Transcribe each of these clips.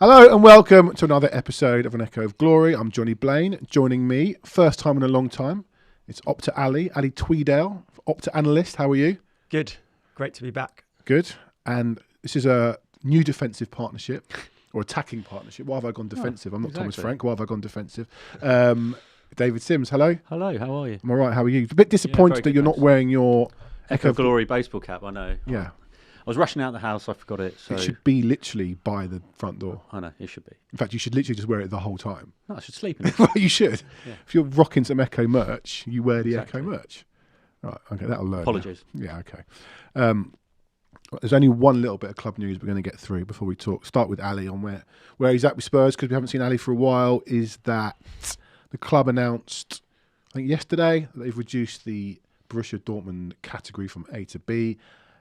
Hello and welcome to another episode of An Echo of Glory. I'm Johnny Blaine. Joining me, first time in a long time, it's Opta Ali Tweedale, Opta Analyst. How are you? Good. Great to be back. Good. And this is a new defensive partnership, or attacking partnership. Why have I gone defensive? I'm not Thomas Frank. Why have I gone defensive? David Sims, hello. Hello, how are you? I'm all right, how are you? A bit disappointed that you're not wearing your Echo of Glory baseball cap, I know. Yeah. I was rushing out the house, I forgot it. So It should be literally by the front door. I know, it should be. In fact, you should literally just wear it the whole time. No, I should sleep in it. Well, you should. Yeah. If you're rocking some Echo merch, you wear the Exactly. Echo merch. Right, okay, that'll learn. Apologies. Yeah, okay. There's only one little bit of club news we're going to get through before we start with Ali on where he's at with Spurs, because we haven't seen Ali for a while. Is that the club announced, I think yesterday, that they've reduced the Borussia Dortmund category from A to B,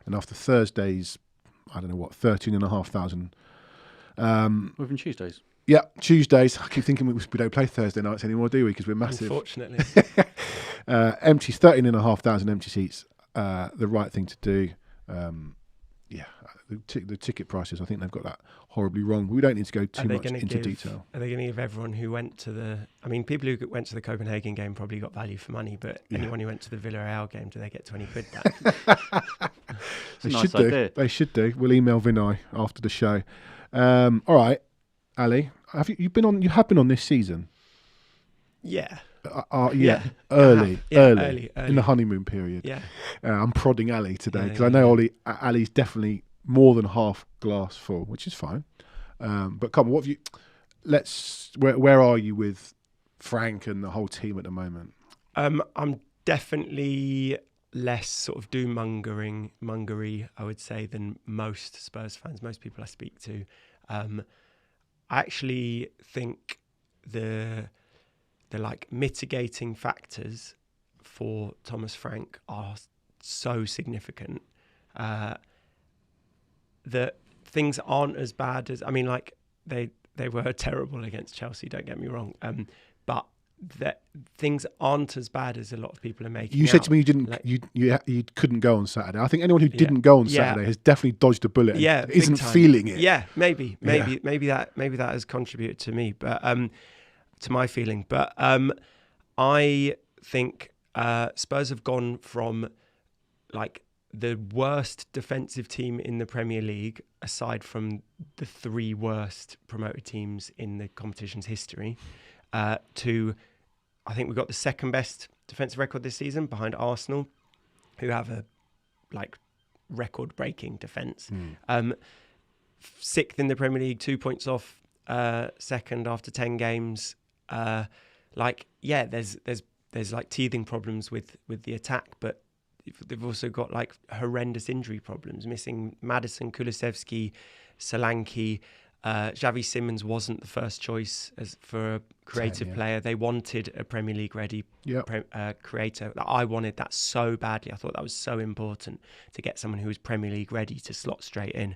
and after Thursday's, I don't know what, 13,500. Within Tuesdays. Yeah, Tuesdays. I keep thinking we don't play Thursday nights anymore, do we? Because we're massive. Unfortunately. 13,500 empty seats. The right thing to do. The ticket prices, I think they've got that horribly wrong. We don't need to go too much into detail. Are they going to give everyone who went to people who went to the Copenhagen game probably got value for money, but anyone who went to the Villarreal game, do they get 20 quid back? They Nice should idea. do. They should do. We'll email Vinay after the show. All right, Ali, you have been on this season? Yeah. Early early in the honeymoon period. Yeah. I'm prodding Ali today because I know Ali's definitely more than half glass full, which is fine. But come on, what have you? Where are you with Frank and the whole team at the moment? I'm definitely less sort of doom-mongery, I would say, than most Spurs fans, most people I speak to. I actually think the like mitigating factors for Thomas Frank are so significant that things aren't as bad as, they were terrible against Chelsea, don't get me wrong, but that things aren't as bad as a lot of people are making. You said to me you couldn't go on Saturday. I think anyone who didn't go on Saturday has definitely dodged a bullet. Yeah, and isn't feeling it. Yeah, maybe that has contributed to me, but to my feeling. But I think Spurs have gone from like the worst defensive team in the Premier League, aside from the three worst promoted teams in the competition's history, to, I think we've got the second best defensive record this season behind Arsenal, who have a record-breaking defence. Sixth in the Premier League, 2 points off second after 10 games. There's like teething problems with the attack, but they've also got like horrendous injury problems, missing Maddison, Kulusevski, Solanke. Xavi Simons wasn't the first choice for a creative player. They wanted a Premier League ready creator. I wanted that so badly. I thought that was so important to get someone who was Premier League ready to slot straight in.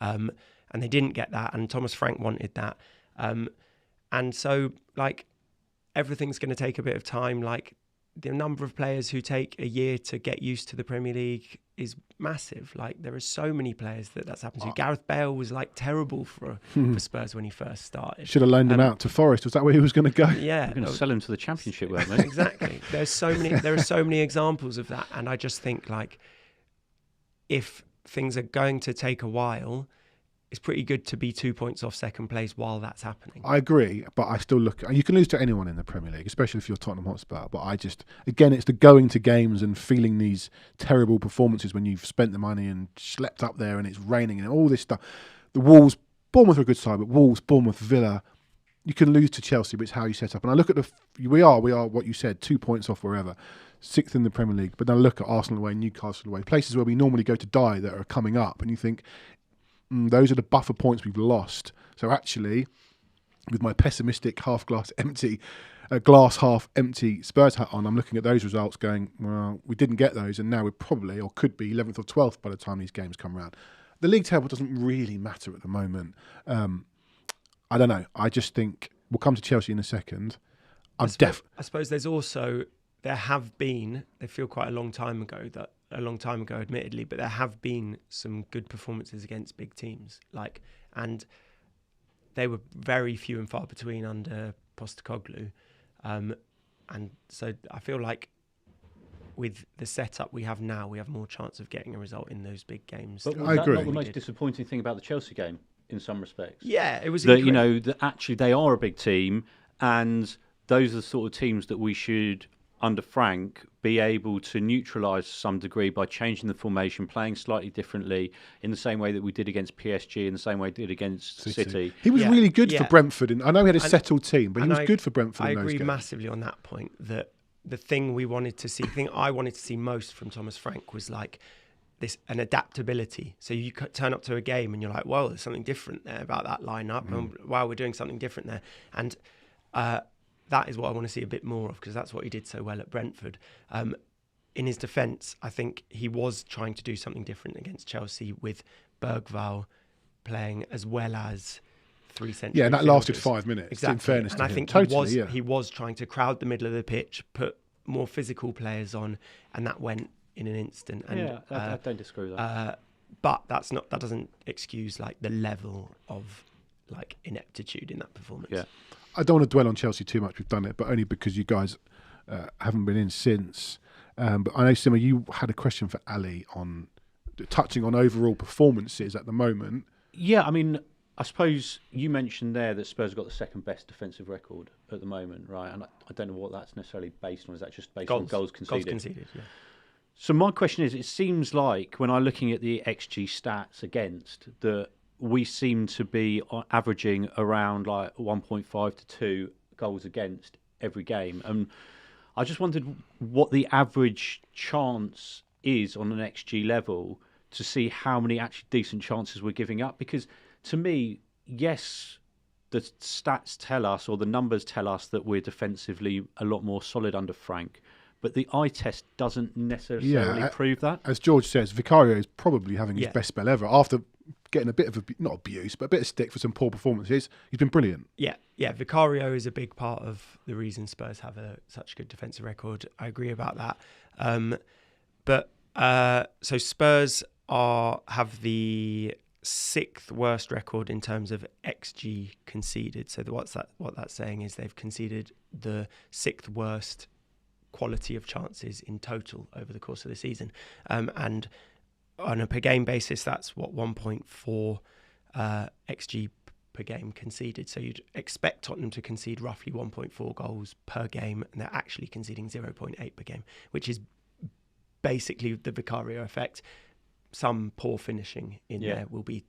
And they didn't get that, and Thomas Frank wanted that. And so, like, everything's going to take a bit of time. Like, the number of players who take a year to get used to the Premier League is massive. Like, there are so many players that's happened to. Gareth Bale was like terrible for Spurs when he first started. Should have loaned him out to Forest. Was that where he was going to go? Yeah, we're going to sell him to the Championship, weren't we? Exactly. There are so many examples of that, and I just think, like, if things are going to take a while, it's pretty good to be 2 points off second place while that's happening. I agree, but I still you can lose to anyone in the Premier League, especially if you're Tottenham Hotspur. But again, it's the going to games and feeling these terrible performances when you've spent the money and slept up there and it's raining and all this stuff. The Bournemouth are a good side, but Bournemouth, Villa, you can lose to Chelsea, but it's how you set up. And I look at we are what you said, 2 points off wherever, sixth in the Premier League. But then I look at Arsenal away, Newcastle away, places where we normally go to die that are coming up, and you think, those are the buffer points we've lost. So actually, with my pessimistic glass half empty Spurs hat on, I'm looking at those results going, well, we didn't get those, and now we probably, or could be, 11th or 12th by the time these games come around. The league table doesn't really matter at the moment. I don't know. I just think we'll come to Chelsea in a second. I suppose there's also, they feel quite a long time ago, admittedly, but there have been some good performances against big teams. And they were very few and far between under Postecoglou. And so I feel like with the setup we have now, we have more chance of getting a result in those big games. But was I that agree. not the most disappointing thing about the Chelsea game in some respects? Yeah, it was. That, you know, that actually they are a big team, and those are the sort of teams that we should, under Frank, be able to neutralise to some degree by changing the formation, playing slightly differently, in the same way that we did against PSG, in the same way we did against City. He was really good for Brentford. I know he had a And- settled team, but he was good for Brentford I in those agree games. massively on that point, that the thing we wanted to see, the thing I wanted to see most from Thomas Frank was like an adaptability. So you turn up to a game and you're like, well, there's something different there about that lineup, and wow, we're doing something different there. And that is what I want to see a bit more of, because that's what he did so well at Brentford. In his defence, I think he was trying to do something different against Chelsea with Bergvall playing as well as three central. Yeah, and that lasted midfielders. 5 minutes. Exactly. In fairness and to I him, think totally, he was trying to crowd the middle of the pitch, put more physical players on, and that went in an instant. And, I don't disagree with that. but that doesn't excuse like the level of like ineptitude in that performance. Yeah. I don't want to dwell on Chelsea too much. We've done it, but only because you guys haven't been in since. But I know, Sima, you had a question for Ali on touching on overall performances at the moment. Yeah, I mean, I suppose you mentioned there that Spurs have got the second best defensive record at the moment, right? And I don't know what that's necessarily based on. Is that just based on goals conceded? Goals conceded, yeah. So my question is, it seems like when I'm looking at the XG stats against, that we seem to be averaging around like 1.5 to 2 goals against every game. And I just wondered what the average chance is on an XG level to see how many actually decent chances we're giving up. Because to me, yes, the stats tell us, or the numbers tell us, that we're defensively a lot more solid under Frank. But the eye test doesn't necessarily prove that. As George says, Vicario is probably having his best spell ever. After getting a bit of, not abuse, but a bit of stick for some poor performances, he's been brilliant. Yeah. Vicario is a big part of the reason Spurs have such a good defensive record. I agree about that. So Spurs have the 6th worst record in terms of XG conceded. So what that's saying is they've conceded the 6th worst quality of chances in total over the course of the season. And on a per game basis, that's 1.4 XG per game conceded. So you'd expect Tottenham to concede roughly 1.4 goals per game, and they're actually conceding 0.8 per game, which is basically the Vicario effect. Some poor finishing in there will be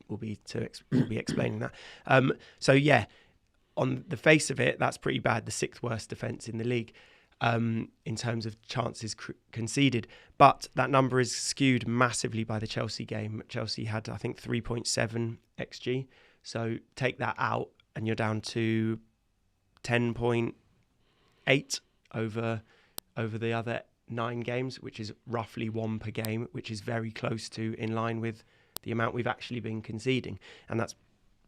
explaining that. So yeah, on the face of it, that's pretty bad. The 6th worst defence in the league. In terms of chances conceded. But that number is skewed massively by the Chelsea game. Chelsea had, I think, 3.7 XG. So take that out and you're down to 10.8 over the other 9 games, which is roughly 1 per game, which is very close to in line with the amount we've actually been conceding. And that's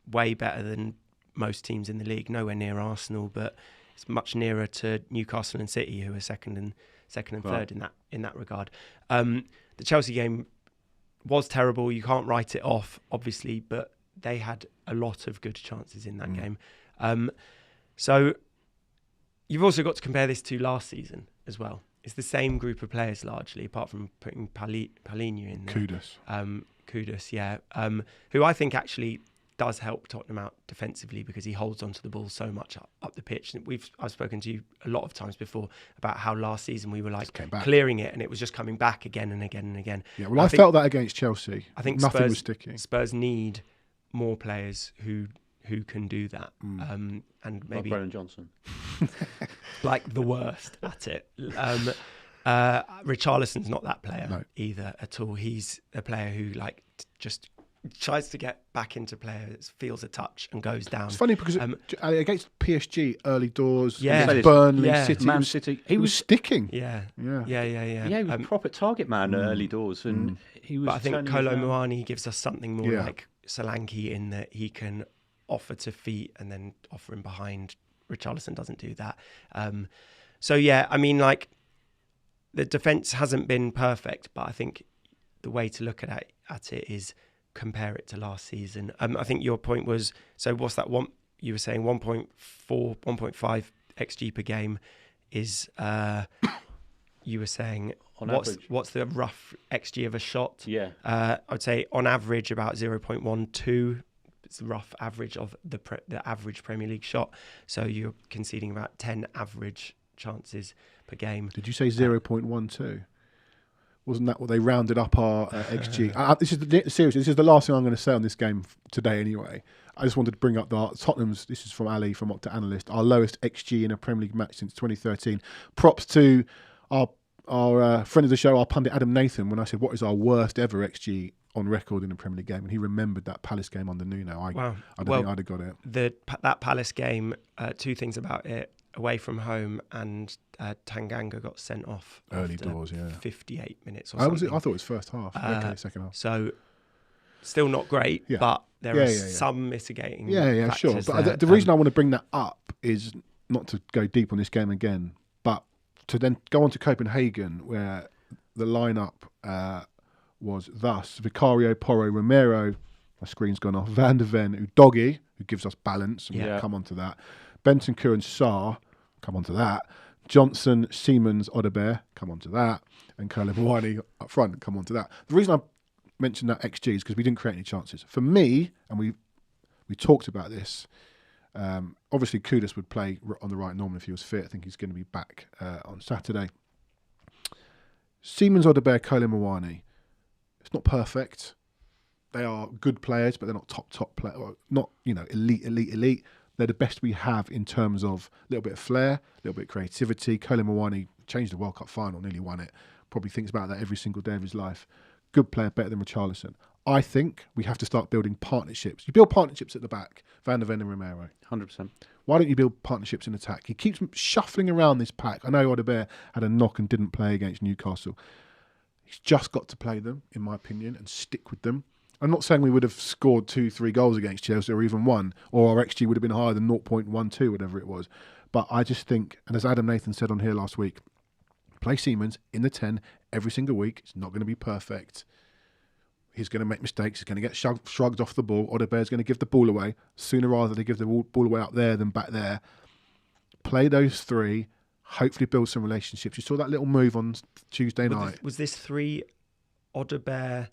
way better than most teams in the league, nowhere near Arsenal, but it's much nearer to Newcastle and City, who are second and third in that regard. The Chelsea game was terrible. You can't write it off, obviously, but they had a lot of good chances in that game. So you've also got to compare this to last season as well. It's the same group of players largely, apart from putting Paulinho in there. Kudus, yeah. Who I think actually does help Tottenham out defensively, because he holds onto the ball so much up the pitch. I've spoken to you a lot of times before about how last season we were like clearing it and it was just coming back again and again and again. Yeah, well, I felt that against Chelsea. I think nothing was sticking. Spurs need more players who can do that, and maybe like Brennan Johnson, like the worst at it. Richarlison's not that player either at all. He's a player who just tries to get back into play, feels a touch and goes down. It's funny because against PSG early doors, against Burnley, City, Man City, he was sticking. Yeah, he was a proper target man early doors, and he was. But I think Kolo Muani gives us something more like Solanke, in that he can offer to feet and then offer him behind. Richarlison doesn't do that. So yeah, I mean, like, the defence hasn't been perfect, but I think the way to look at it is compare it to last season. I think your point was, so what's that one? you were saying 1.4, 1.5 XG per game is, you were saying, what's the rough XG of a shot? Yeah. I would say on average about 0.12. It's the rough average of the average Premier League shot. So you're conceding about 10 average chances per game. Did you say 0.12? Wasn't that what they rounded up our XG? Seriously, this is the last thing I'm going to say on this game today anyway. I just wanted to bring up Tottenham's, this is from Ali from Opta Analyst, our lowest XG in a Premier League match since 2013. Props to our friend of the show, our pundit Adam Nathan, when I said, what is our worst ever XG on record in a Premier League game? And he remembered that Palace game under Nuno. I don't think I'd have got it. That Palace game, two things about it. Away from home, and Tanganga got sent off early doors, 58 minutes or something. I thought it was first half. Okay, second half. So still not great, but there are some mitigating factors But there. the reason I want to bring that up is not to go deep on this game again, but to then go on to Copenhagen, where the lineup was thus: Vicario, Porro, Romero. My screen's gone off. Van de Ven, Udogie, who gives us balance, and we'll come on to that. Bentancur and Sarr, come on to that. Johnson, Siemens, Odobert, come on to that. And Koulibaly up front, come on to that. The reason I mentioned that XG is because we didn't create any chances. For me, and we talked about this, obviously Kudus would play on the right normally if he was fit. I think he's going to be back on Saturday. Siemens, Odobert, Koulibaly. It's not perfect. They are good players, but they're not top players. Not, elite. They're the best we have in terms of a little bit of flair, a little bit of creativity. Koulibaly changed the World Cup final, nearly won it. Probably thinks about that every single day of his life. Good player, better than Richarlison. I think we have to start building partnerships. You build partnerships at the back, Van de Ven and Romero. 100%. Why don't you build partnerships in attack? He keeps shuffling around this pack. I know Odobert had a knock and didn't play against Newcastle. He's just got to play them, in my opinion, and stick with them. I'm not saying we would have scored 2-3 goals against Chelsea or even one, or our XG would have been higher than 0.12, whatever it was. But I just think, and as Adam Nathan said on here last week, play Siemens in the 10 every single week. It's not going to be perfect. He's going to make mistakes. He's going to get shrugged off the ball. Odebert's going to give the ball away. Sooner rather they give the ball away up there than back there. Play those three. Hopefully build some relationships. You saw that little move on Tuesday night. Was this 3 Odobert,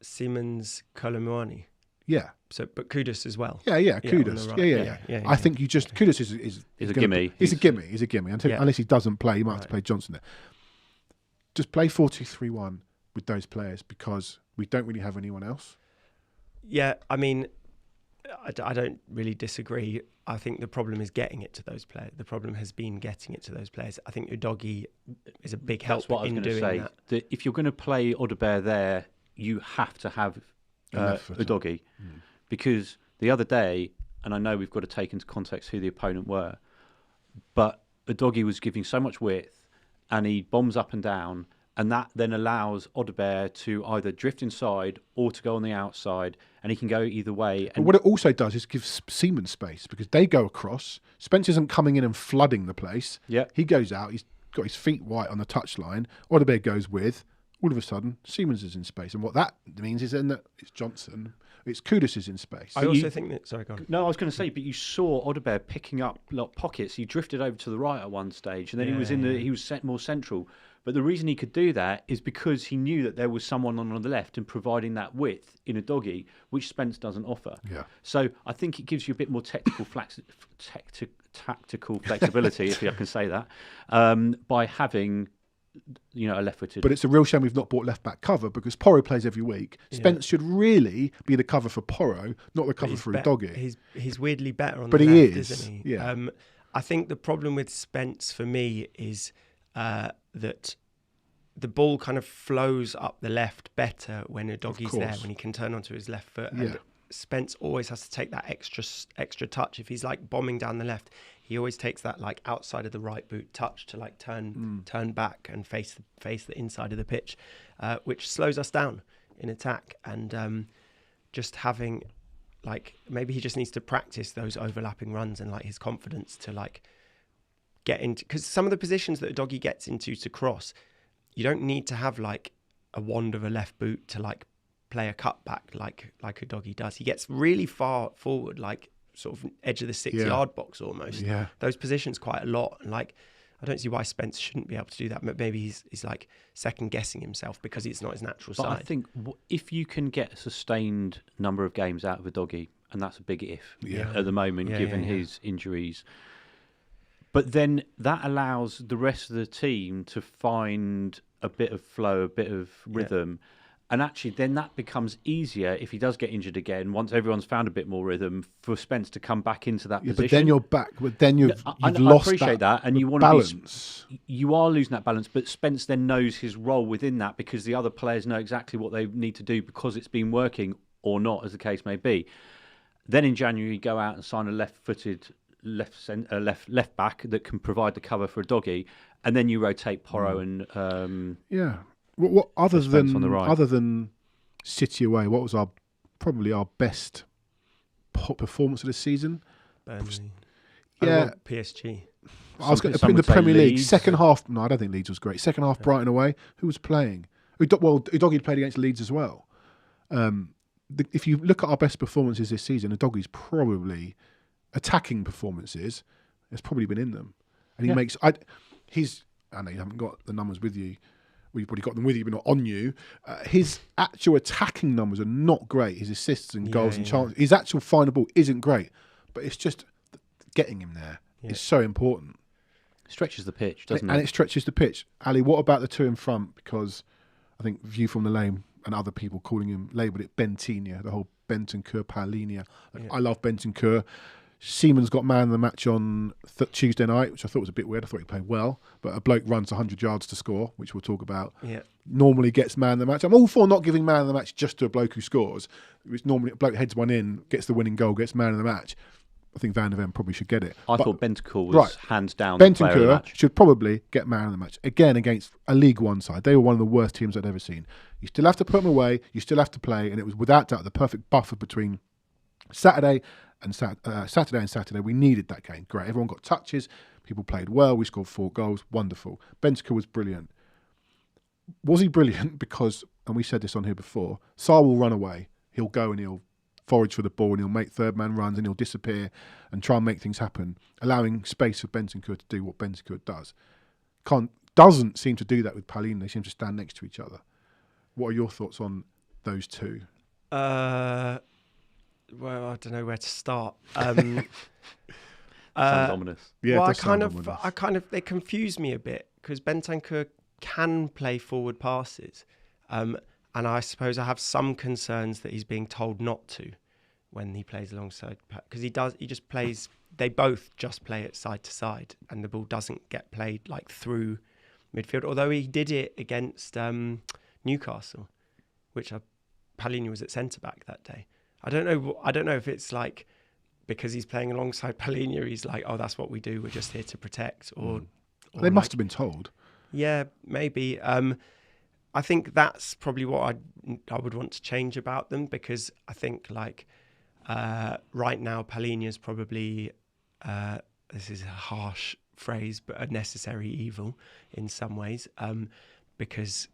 Siemens, Koulibaly? Yeah. So, but Kudus as well. Yeah, Kudus. Right. Yeah. I think you just Kudus is a gimme. He's a gimme. Unless he doesn't play, he might have to play Johnson there. Just play 4-2-3-1 with those players because we don't really have anyone else. Yeah, I mean, I don't really disagree. I think the problem is getting it to those players. The problem has been getting it to those players. I think Udogie is a big help in doing that. If you're going to play Odobert there, you have to have Udogie. Because the other day, and I know we've got to take into context who the opponent were, but Udogie was giving so much width and he bombs up and down, and that then allows Odobert to either drift inside or to go on the outside, and he can go either way. But what it also does is give Siemens space because they go across. Spence isn't coming in and flooding the place. Yeah. He goes out, he's got his feet white on the touchline. Odobert goes with. All of a sudden, Siemens is in space. And what that means is then that it's Johnson, it's Kudus is in space. I also think that... Sorry, go on. No, I was going to say, but you saw Odobert picking up pockets. He drifted over to the right at one stage, and then he was set more central. But the reason he could do that is because he knew that there was someone on the left and providing that width in Udogie, which Spence doesn't offer. Yeah. So I think it gives you a bit more tactical flexibility, if I can say that, by having... a left-footed. But it's a real shame we've not bought left-back cover because Porro plays every week. Spence should really be the cover for Porro, not the cover for Udogie. He's weirdly better on but the he left, is. Isn't he? Yeah. I think the problem with Spence for me is that the ball kind of flows up the left better when Udogie's there, when he can turn onto his left foot. And Spence always has to take that extra touch. If he's like bombing down the left, he always takes that like outside of the right boot touch to like turn back and face the inside of the pitch, which slows us down in attack. And just having like, maybe he just needs to practice those overlapping runs and like his confidence to like get into, because some of the positions that Udogie gets into to cross, you don't need to have like a wand of a left boot to like play a cutback like Udogie does. He gets really far forward, like sort of edge of the 6 Yeah. yard box almost. Yeah. Those positions quite a lot. And like, I don't see why Spence shouldn't be able to do that. But maybe he's like second guessing himself because it's not his natural But side. I think if you can get a sustained number of games out of a doggy, and that's a big if at the moment, given his injuries. But then that allows the rest of the team to find a bit of flow, a bit of rhythm. And actually, then that becomes easier if he does get injured again. Once everyone's found a bit more rhythm, for Spence to come back into that position. But then you're back. But then you've lost I appreciate that, and you want balance. You are losing that balance. But Spence then knows his role within that because the other players know exactly what they need to do because it's been working or not, as the case may be. Then in January, go out and sign a left-footed left back that can provide the cover for a doggy, and then you rotate Porro and What other Spence on the right. than City away? What was probably our best performance of the season? Burnley. Yeah, PSG. I was going to Some put in the would say Premier League Leeds. second half. No, I don't think Leeds was great. Second half, Brighton away. Who was playing? Udogie played against Leeds as well. If you look at our best performances this season, Udogie's probably attacking performances. It's probably been in them, and he makes. I know you haven't got the numbers with you. Well, you've probably got them with you, but not on you. His actual attacking numbers are not great. His assists and goals and chances. His actual final ball isn't great, but it's just getting him there is so important. Stretches the pitch, doesn't it? And it stretches the pitch. Ali, what about the two in front? Because I think View from the Lane and other people calling him, labelled it Bentinia, the whole Bentancur Paulinho. I love Bentancur. Seaman's got man of the match on Tuesday night, which I thought was a bit weird. I thought he played well, but a bloke runs 100 yards to score, which we'll talk about. Yeah. Normally gets man of the match. I'm all for not giving man of the match just to a bloke who scores. It's normally a bloke heads one in, gets the winning goal, gets man of the match. I think Van der Ven probably should get it. I thought Bentancur was hands down the player of the Bentancur match. should probably get man of the match again against a League One side. They were one of the worst teams I'd ever seen. You still have to put them away. You still have to play, and it was without doubt the perfect buffer between Saturday and Saturday. We needed that game. Great. Everyone got touches. People played well. We scored 4 goals. Wonderful. Bentancur was brilliant. Was he brilliant? Because, and we said this on here before, Sarr will run away. He'll go and he'll forage for the ball and he'll make third man runs and he'll disappear and try and make things happen, allowing space for Bentancur to do what Bentancur does. Doesn't seem to do that with Paulinho. They seem to stand next to each other. What are your thoughts on those two? Well, I don't know where to start. Sounds ominous. Yeah, well, it does sound ominous. they confuse me a bit because Bentancur can play forward passes, and I suppose I have some concerns that he's being told not to when he plays alongside, because he just plays. They both just play it side to side, and the ball doesn't get played like through midfield. Although he did it against Newcastle, which Paulinho was at centre back that day. I don't know if it's like because he's playing alongside Paulinho, he's like, oh, that's what we do. We're just here to protect. Or they must have been told. Yeah, maybe. I think that's probably what I would want to change about them, because I think like right now Paulinho is probably this is a harsh phrase, but a necessary evil in some ways, because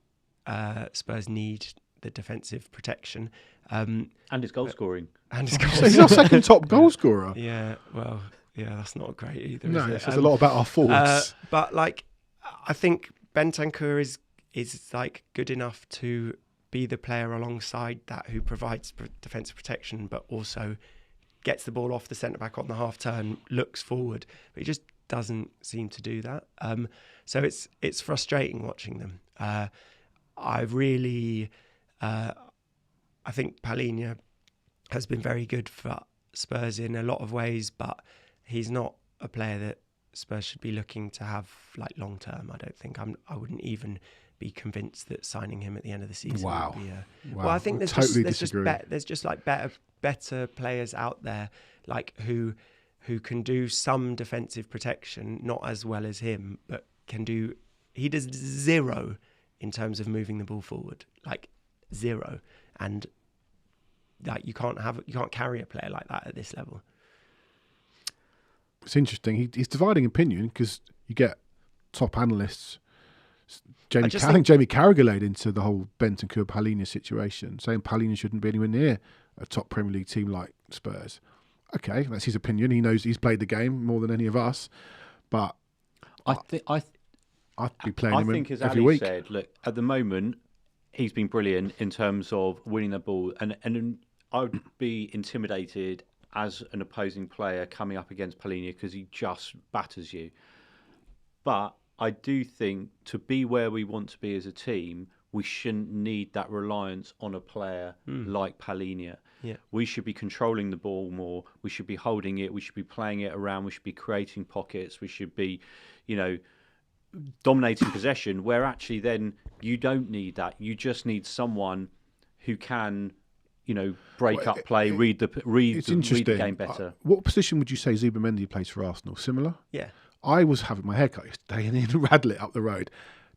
Spurs need the defensive protection. And his goal scoring. He's our second top goal scorer. Yeah, well, yeah, that's not great either. No, is it it? says a lot about our forwards. But like, I think Bentancur is like good enough to be the player alongside that who provides defensive protection, but also gets the ball off the centre back on the half turn, looks forward, but he just doesn't seem to do that. So it's frustrating watching them. I think Paulinho has been very good for Spurs in a lot of ways, but he's not a player that Spurs should be looking to have like long term. I don't think I wouldn't even be convinced that signing him at the end of the season would be Well, I think there's just like better players out there like who can do some defensive protection, not as well as him, but can do. He does zero in terms of moving the ball forward, like zero, and like you can't carry a player like that at this level. It's interesting. He's dividing opinion because you get top analysts. I think Jamie Carragher laid into the whole Bentancur Paulinho situation, saying Paulinho shouldn't be anywhere near a top Premier League team like Spurs. Okay, that's his opinion. He knows he's played the game more than any of us, but I'd be playing him think, as every Ali week. said, look, at the moment, he's been brilliant in terms of winning the ball, and I would be intimidated as an opposing player coming up against Palhinha because he just batters you. But I do think to be where we want to be as a team, we shouldn't need that reliance on a player like Palhinha. Yeah. We should be controlling the ball more. We should be holding it. We should be playing it around. We should be creating pockets. We should be, dominating possession, where actually then you don't need that. You just need someone who can, break up play, read the game better. What position would you say Zubimendi plays for Arsenal? Similar? Yeah. I was having my haircut yesterday in Radlett up the road.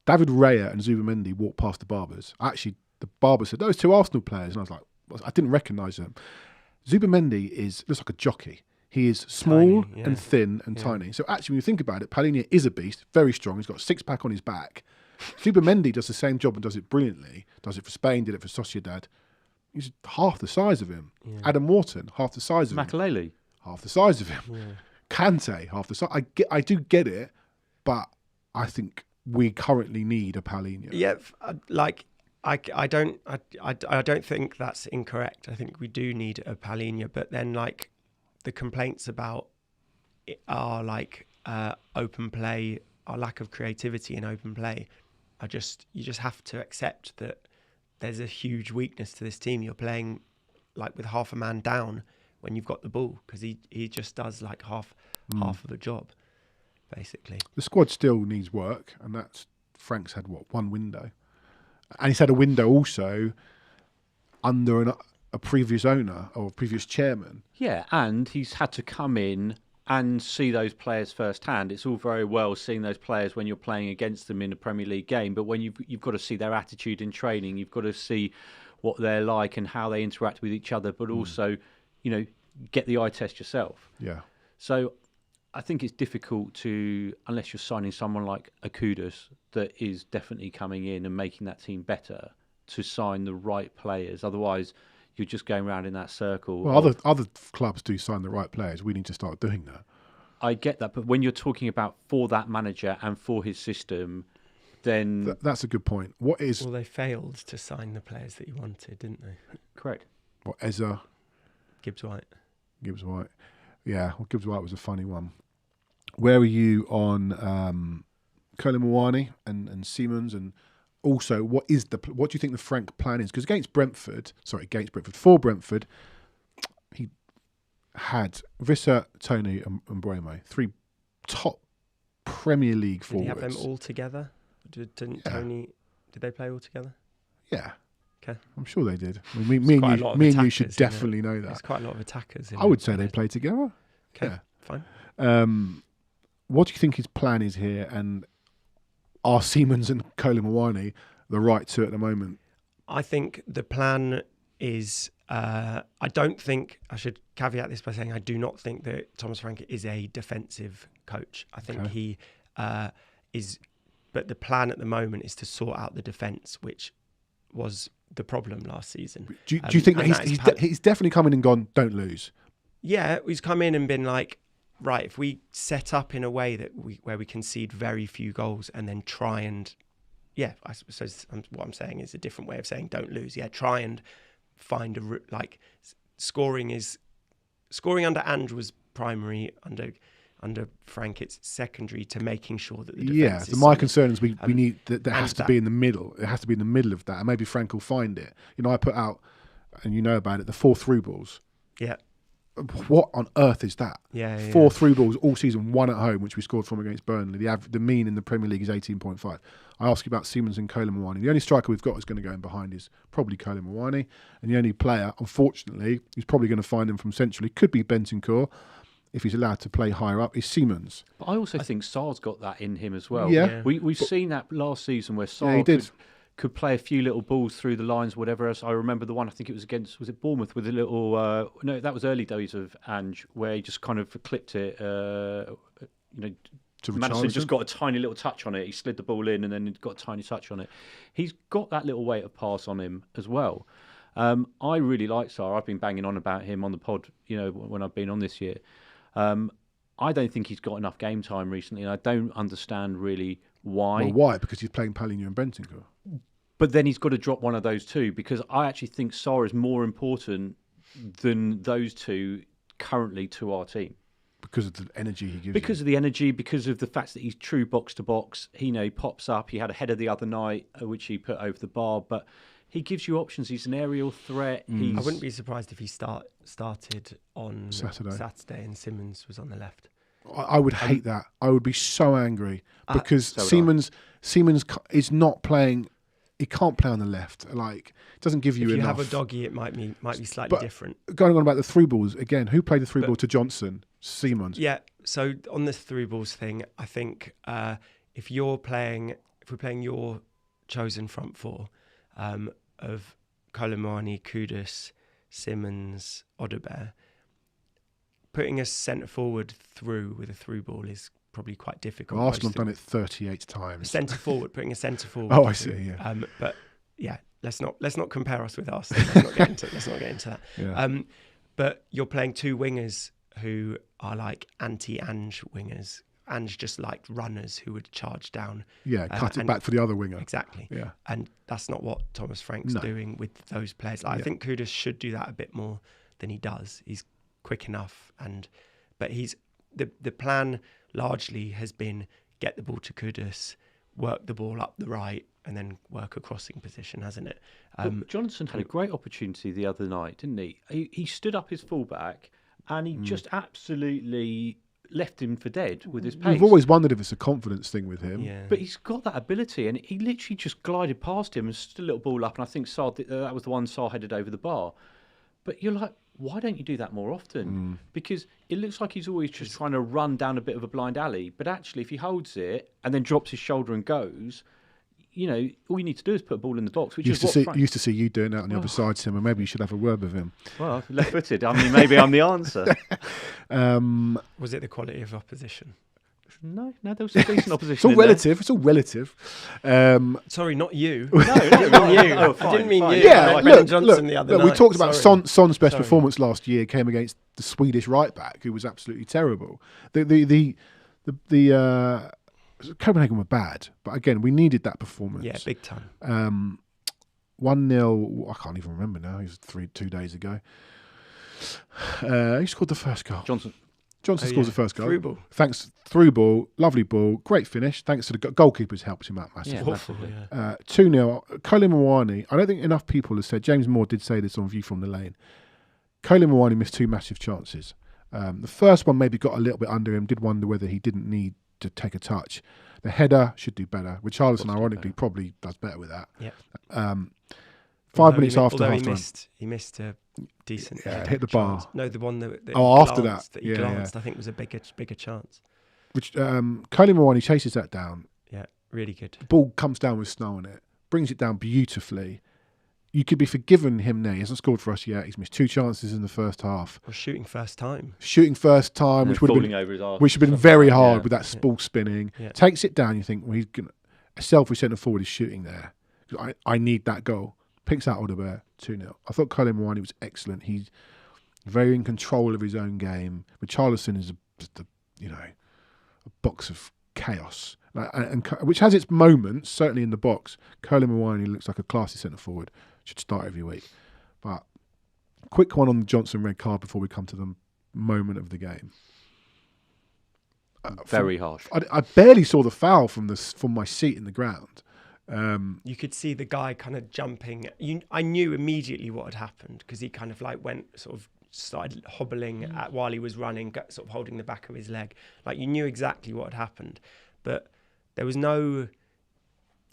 David Raya and Zubimendi walked past the barbers. Actually, the barber said, those two Arsenal players. And I was like, I didn't recognise them. Zubimendi looks like a jockey. He is small and thin and tiny. So actually, when you think about it, Palhinha is a beast, very strong. He's got a six-pack on his back. Zubimendi does the same job and does it brilliantly. Does it for Spain, did it for Sociedad. He's half the size of him. Yeah. Adam Wharton, half the size of him. Makelele, half the size of him. Yeah. Kante, half the size. I do get it, but I think we currently need a Palhinha. Yeah, I don't think that's incorrect. I think we do need a Palhinha, but then the complaints about our open play, our lack of creativity in open play, you just have to accept that there's a huge weakness to this team. You're playing with half a man down when you've got the ball, because he just does half of the job, basically. The squad still needs work, and that's Frank's had one window, and he's had a window also under a previous owner or a previous chairman. Yeah, and he's had to come in and see those players firsthand. It's all very well seeing those players when you're playing against them in a Premier League game, but when you've got to see their attitude in training, you've got to see what they're like and how they interact with each other, but also, get the eye test yourself. Yeah. So I think it's difficult to, unless you're signing someone like Akudus that is definitely coming in and making that team better, to sign the right players. Otherwise, you're just going around in that circle. Well, other clubs do sign the right players. We need to start doing that. I get that, but when you're talking about for that manager and for his system, then that's a good point. Well, they failed to sign the players that you wanted, didn't they? Correct. What, Ezra? Gibbs White. Yeah, well, Gibbs White was a funny one. Where are you on Kolo Muani and Siemens, and also what do you think the Frank plan is? Because for Brentford, he had Visser, Tony, and Mbeumo, three top Premier League forwards. Did he have them all together? Didn't Tony? Did they play all together? Yeah. Okay. I'm sure they did. I mean, me and you should definitely know that. There's quite a lot of attackers. I would say they play together. Okay, yeah. Fine. What do you think his plan is here? And are Siemens and Kolo Muani the right two at the moment? I think the plan is... I should caveat this by saying I do not think that Thomas Frank is a defensive coach. I think he is... But the plan at the moment is to sort out the defence, which was the problem last season. Do you think that he's definitely come in and gone, don't lose? Yeah, he's come in and been like, right, if we set up in a way where we concede very few goals and then try and, I suppose what I'm saying is a different way of saying don't lose. Yeah, try and find scoring under Ange was primary, under Frank it's secondary to making sure that the defence is my solid. concern is we need that has to be in the middle. It has to be in the middle of that, and maybe Frank will find it. I put out, and you know about it, the 4 through balls. Yeah. What on earth is that? 4 through balls all season, 1 at home, which we scored from against Burnley. The mean in the Premier League is 18.5. I ask you about Siemens and Kolo Muani. The only striker we've got is going to go in behind is probably Kolo Muani, and the only player, unfortunately, who's probably going to find him from centrally, could be Bentancur, if he's allowed to play higher up, is Siemens. But I also think Sarr's got that in him as well. Yeah. We've seen that last season where Sarr could play a few little balls through the lines, whatever else. I remember the one, I think it was was it Bournemouth, with a little, no, that was early days of Ange, where he just kind of clipped it, Madison just got a tiny little touch on it. He slid the ball in and then got a tiny touch on it. He's got that little weight of pass on him as well. I really like Sarr. I've been banging on about him on the pod, when I've been on this year. I don't think he's got enough game time recently, and I don't understand really why. Well, why? Because he's playing Palhinha and Bentancur. But then he's got to drop one of those two, because I actually think Sarr is more important than those two currently to our team. Because of the energy he gives. Because of the energy, because of the fact that he's true box to box. He pops up. He had a header the other night, which he put over the bar, but he gives you options. He's an aerial threat. I wouldn't be surprised if he started on Saturday and Simmons was on the left. I would hate that. I would be so angry because Siemens is not playing. He can't play on the left. Like, it doesn't give you enough. If you have a doggy, it might be slightly different. Going on about the through balls again, who played the through ball to Johnson? Siemens. Yeah. So on this through balls thing, I think if we're playing your chosen front four of Koulibaly, Kudus, Simmons, Odobert, putting a centre forward through with a through ball is probably quite difficult. Well, Arsenal have done it 38 times. Putting a centre forward. Oh, I see. Yeah. But yeah, let's not compare us with Arsenal. Let's not get into that. Yeah. But you're playing two wingers who are like anti-Ange wingers. Ange just liked runners who would charge down. Yeah, cut it back for the other winger. Exactly. Yeah. And that's not what Thomas Frank's doing with those players. I think Kudus should do that a bit more than he does. He's quick enough, but he's the plan largely has been get the ball to Kudus, work the ball up the right, and then work a crossing position, hasn't it? Johnson had a great opportunity the other night, didn't he? He stood up his fullback and he just absolutely left him for dead with his pace. We've always wondered if it's a confidence thing with him. Yeah. But he's got that ability, and he literally just glided past him and stood a little ball up, and I think Sarr, that was the one Sarr headed over the bar. But you're like, why don't you do that more often? Because it looks like he's always just trying to run down a bit of a blind alley. But actually, if he holds it and then drops his shoulder and goes, all you need to do is put a ball in the box. Which used to see you doing that on the other side, Tim, and maybe you should have a word with him. Well, left-footed. I mean, maybe I'm the answer. Was it the quality of opposition? No, there was some decent opposition. It's all relative. Sorry, not you. No, I didn't mean you. Yeah, Brennan Johnson the other night. We talked about Son's best performance last year came against the Swedish right back, who was absolutely terrible. The Copenhagen were bad, but again, we needed that performance. Yeah, big time. 1-0. I can't even remember now. It was 2 days ago. Who scored the first goal? Johnson scores the first goal. Through ball. Thanks, through ball, lovely ball, great finish. Thanks to the goalkeepers helped him out massively. Yeah, massively. 2-0. Koulibaly. I don't think enough people have said. James Moore did say this on View from the Lane. Koulibaly missed two massive chances. The first one maybe got a little bit under him. Did wonder whether he didn't need to take a touch. The header should do better. Richarlison, ironically, probably does better with that. Yeah. 5 minutes after half time. He missed a decent hit the bar. chance. No, the one that after that. He glanced, I think was a bigger chance. Which Koulibaly chases that down. Yeah, really good. The ball comes down with snow on it. Brings it down beautifully. You could be forgiven him now. He hasn't scored for us yet. He's missed two chances in the first half. Or shooting first time, which would have been very hard with that ball spinning. Yeah. Takes it down. You think, well, a selfish centre forward is shooting there. I need that goal. Picks out Odobert, 2-0. I thought Koulibaly was excellent. He's very in control of his own game. Richarlison is just a box of chaos, and which has its moments. Certainly in the box, Koulibaly looks like a classy centre forward. Should start every week. But quick one on the Johnson red card before we come to the moment of the game. Very harsh. I barely saw the foul from my seat in the ground. You could see the guy kind of jumping. I knew immediately what had happened because he kind of started hobbling while he was running, sort of holding the back of his leg. Like, you knew exactly what had happened, but there was no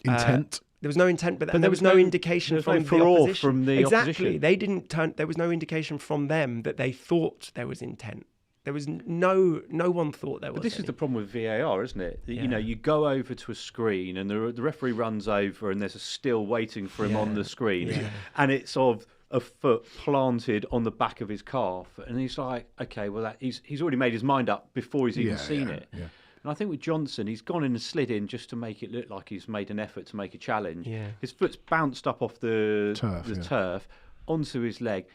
intent. There was no intent, but there was no indication from the opposition. Exactly, they didn't turn. There was no indication from them that they thought there was intent. There was no one thought there was. But this is the problem with VAR, isn't it? Yeah. You go over to a screen and the referee runs over and there's a still waiting for him on the screen, and it's of a foot planted on the back of his calf, and he's like, okay, well, he's already made his mind up before he's even seen it. Yeah. And I think with Johnson, he's gone in and slid in just to make it look like he's made an effort to make a challenge. Yeah. His foot's bounced up off the turf. onto his leg.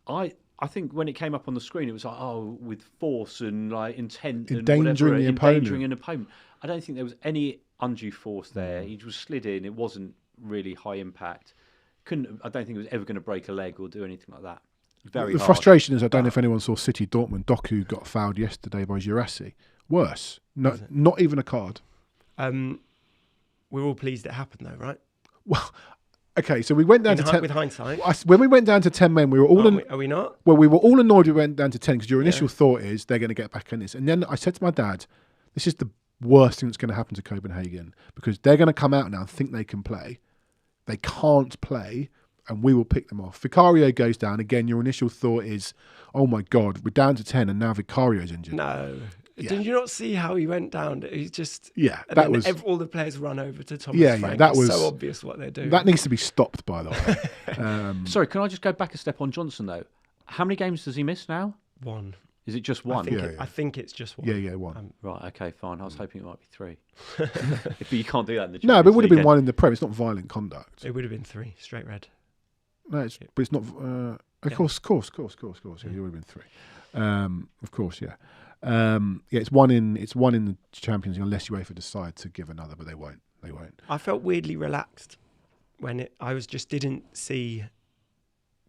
I think when it came up on the screen, it was like, oh, with force and like intent and whatever, endangering an opponent. I don't think there was any undue force there. He just slid in. It wasn't really high impact. I don't think it was ever going to break a leg or do anything like that. Very the hard. Frustration is, I don't know if anyone saw City Dortmund. Doku got fouled yesterday by Jurassi. Worse. No, not even a card. We're all pleased it happened, though, right? Well, okay, so we went down to 10. With hindsight. When we went down to 10 men, we were all... Are we not? Well, we were all annoyed we went down to 10 because your initial thought is they're going to get back in this. And then I said to my dad, this is the worst thing that's going to happen to Copenhagen because they're going to come out now and think they can play. They can't play, and we will pick them off. Vicario goes down. Again, your initial thought is, oh my God, we're down to 10 and now Vicario's injured. No. Yeah. Did you not see how he went down? He's just... Yeah, and that then was... all the players run over to Thomas Frank. Yeah, that was... It's so obvious what they're doing. That needs to be stopped, by the way. Sorry, can I just go back a step on Johnson, though? How many games does he miss now? 1. Is it just 1? I think it's just 1. Yeah, 1. Right, okay, fine. I was hoping it might be 3. But you can't do that in the Champions No, but it would have been League. 1 in the Prem. It's not violent conduct. It would have been 3, straight red. No, but it's not... Of course. Yeah, it would have been 3. Of course, yeah. It's one in the Champions League unless UEFA decide to give another, but they won't. I felt weirdly relaxed when didn't see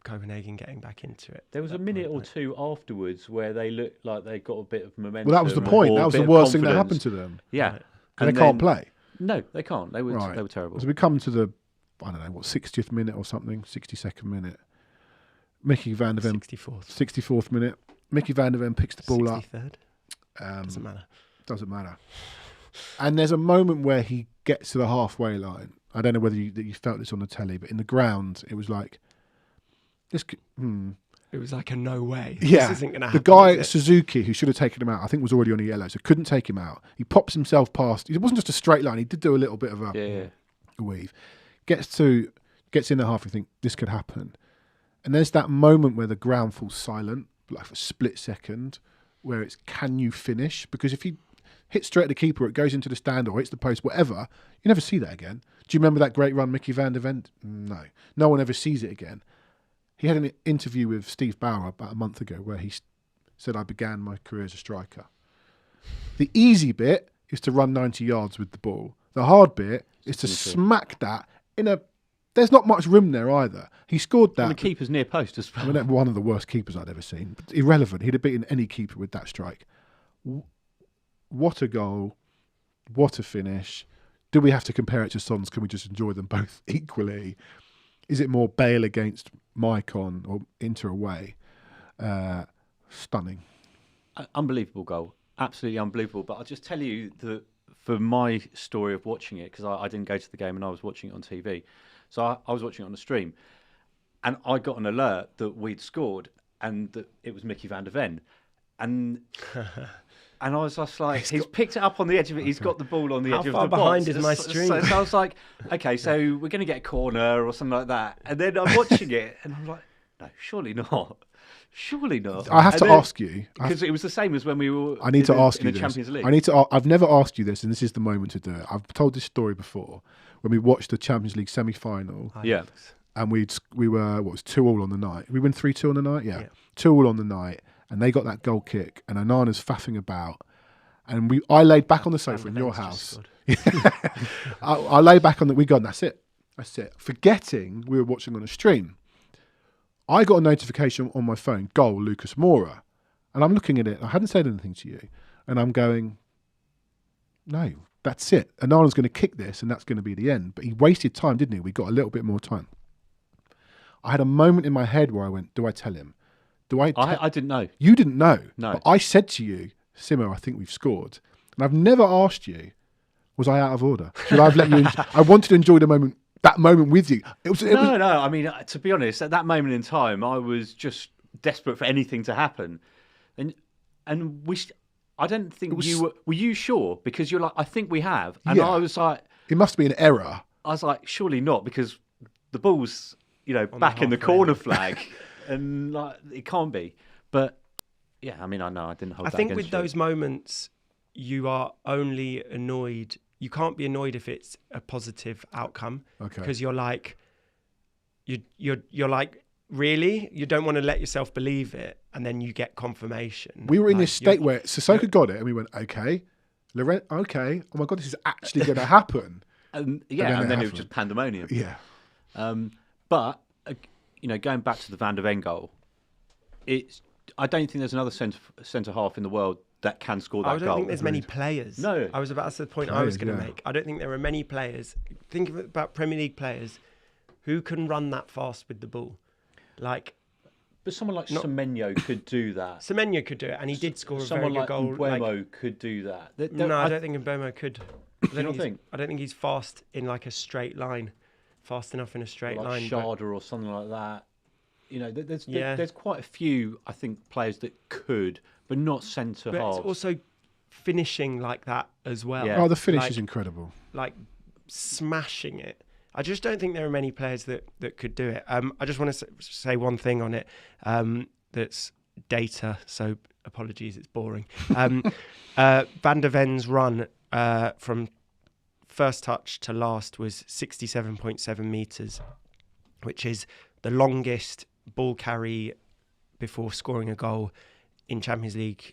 Copenhagen getting back into it. There was a minute or two afterwards where they looked like they got a bit of momentum. Well, that was the point. That was the worst thing that happened to them. Yeah, and they can't play. No, they can't. They were terrible. So we come to the 60th minute or something, 62nd minute. Micky van der Ven, 64th minute. Micky van der Ven picks the ball 63rd. up. Doesn't matter. And there's a moment where he gets to the halfway line. I don't know whether you felt this on the telly, but in the ground, it was like, It was like a no way. Yeah. This isn't going to happen. The guy, Suzuki, who should have taken him out, I think was already on a yellow, so couldn't take him out. He pops himself past. It wasn't just a straight line. He did do a little bit of a weave. Gets in the half, you think, this could happen. And there's that moment where the ground falls silent, like for a split second, where it's, can you finish? Because if you hit straight at the keeper, it goes into the stand or hits the post, whatever, you never see that again. Do you remember that great run, Micky van der Ven? No. No one ever sees it again. He had an interview with Steve Bauer about a month ago where he said, I began my career as a striker. The easy bit is to run 90 yards with the ball. The hard bit is to smack that in a... There's not much room there either. He scored that. And the keeper's near post as well. I mean, one of the worst keepers I'd ever seen. But irrelevant. He'd have beaten any keeper with that strike. What a goal. What a finish. Do we have to compare it to Son's? Can we just enjoy them both equally? Is it more Bale against Maicon or Inter away? Stunning. Unbelievable goal. Absolutely unbelievable. But I'll just tell you that for my story of watching it, because I didn't go to the game and I was watching it on TV. So I was watching it on the stream, and I got an alert that we'd scored and that it was Micky van der Ven. And I was just like, he's picked it up on the edge of it. He's got the ball on the edge of the box. How far behind is my stream? So I was like, okay, so we're going to get a corner or something like that. And then I'm watching it, and I'm like, no, surely not. Surely not. I have to ask you, because it was the same as when we were. I need to ask you in the this. Champions League. I've never asked you this, and this is the moment to do it. I've told this story before when we watched the Champions League semi-final. Yeah, and we were what was 2-2 on the night. We win 3-2 on the night. Yeah, 2-2 on the night, and they got that goal kick, and Onana's faffing about, and I laid back on the sofa in your house. I lay back on that. We gone. That's it. Forgetting we were watching on a stream. I got a notification on my phone, goal, Lucas Moura. And I'm looking at it. I hadn't said anything to you. And I'm going, no, that's it. Onana's going to kick this and that's going to be the end. But he wasted time, didn't he? We got a little bit more time. I had a moment in my head where I went, do I tell him? I didn't know. You didn't know. No. But I said to you, Simo, I think we've scored. And I've never asked you, was I out of order? Should I have let you... I wanted to enjoy that moment with you. No. I mean, to be honest, at that moment in time, I was just desperate for anything to happen, and I don't think you were. Were you sure? Because you're like, I think we have, and I was like, it must be an error. I was like, surely not, because the ball's back in the corner flag, and like it can't be. But yeah, I mean, I know I didn't hold. I think with those moments, you are only annoyed. You can't be annoyed if it's a positive outcome, because you're like really, you don't want to let yourself believe it, and then you get confirmation. We were in this state where Sissoko got it, and we went, okay, okay, oh my God, this is actually going to happen. And then it was just pandemonium. Yeah. But going back to the Van der Ven goal, I don't think there's another centre half in the world that can score that goal. I don't think there's many players. No. That's the point I was going to make. I don't think there are many players. Think about Premier League players who can run that fast with the ball. But someone like Semenyo could do that. Semenyo could do it, and he did score a very good goal. Someone like Mbeumo could do that. I don't think Mbeumo could. I don't think he's fast in a straight line. Fast enough in a straight line. Sharder or something like that. There's quite a few, I think, players that could, but not centre halves. But it's also finishing like that as well. Yeah. Oh, the finish is incredible. Smashing it. I just don't think there are many players that could do it. I just want to say one thing on it that's data, so apologies, it's boring. Van der Ven's run from first touch to last was 67.7 metres, which is the longest ball carry before scoring a goal in Champions League,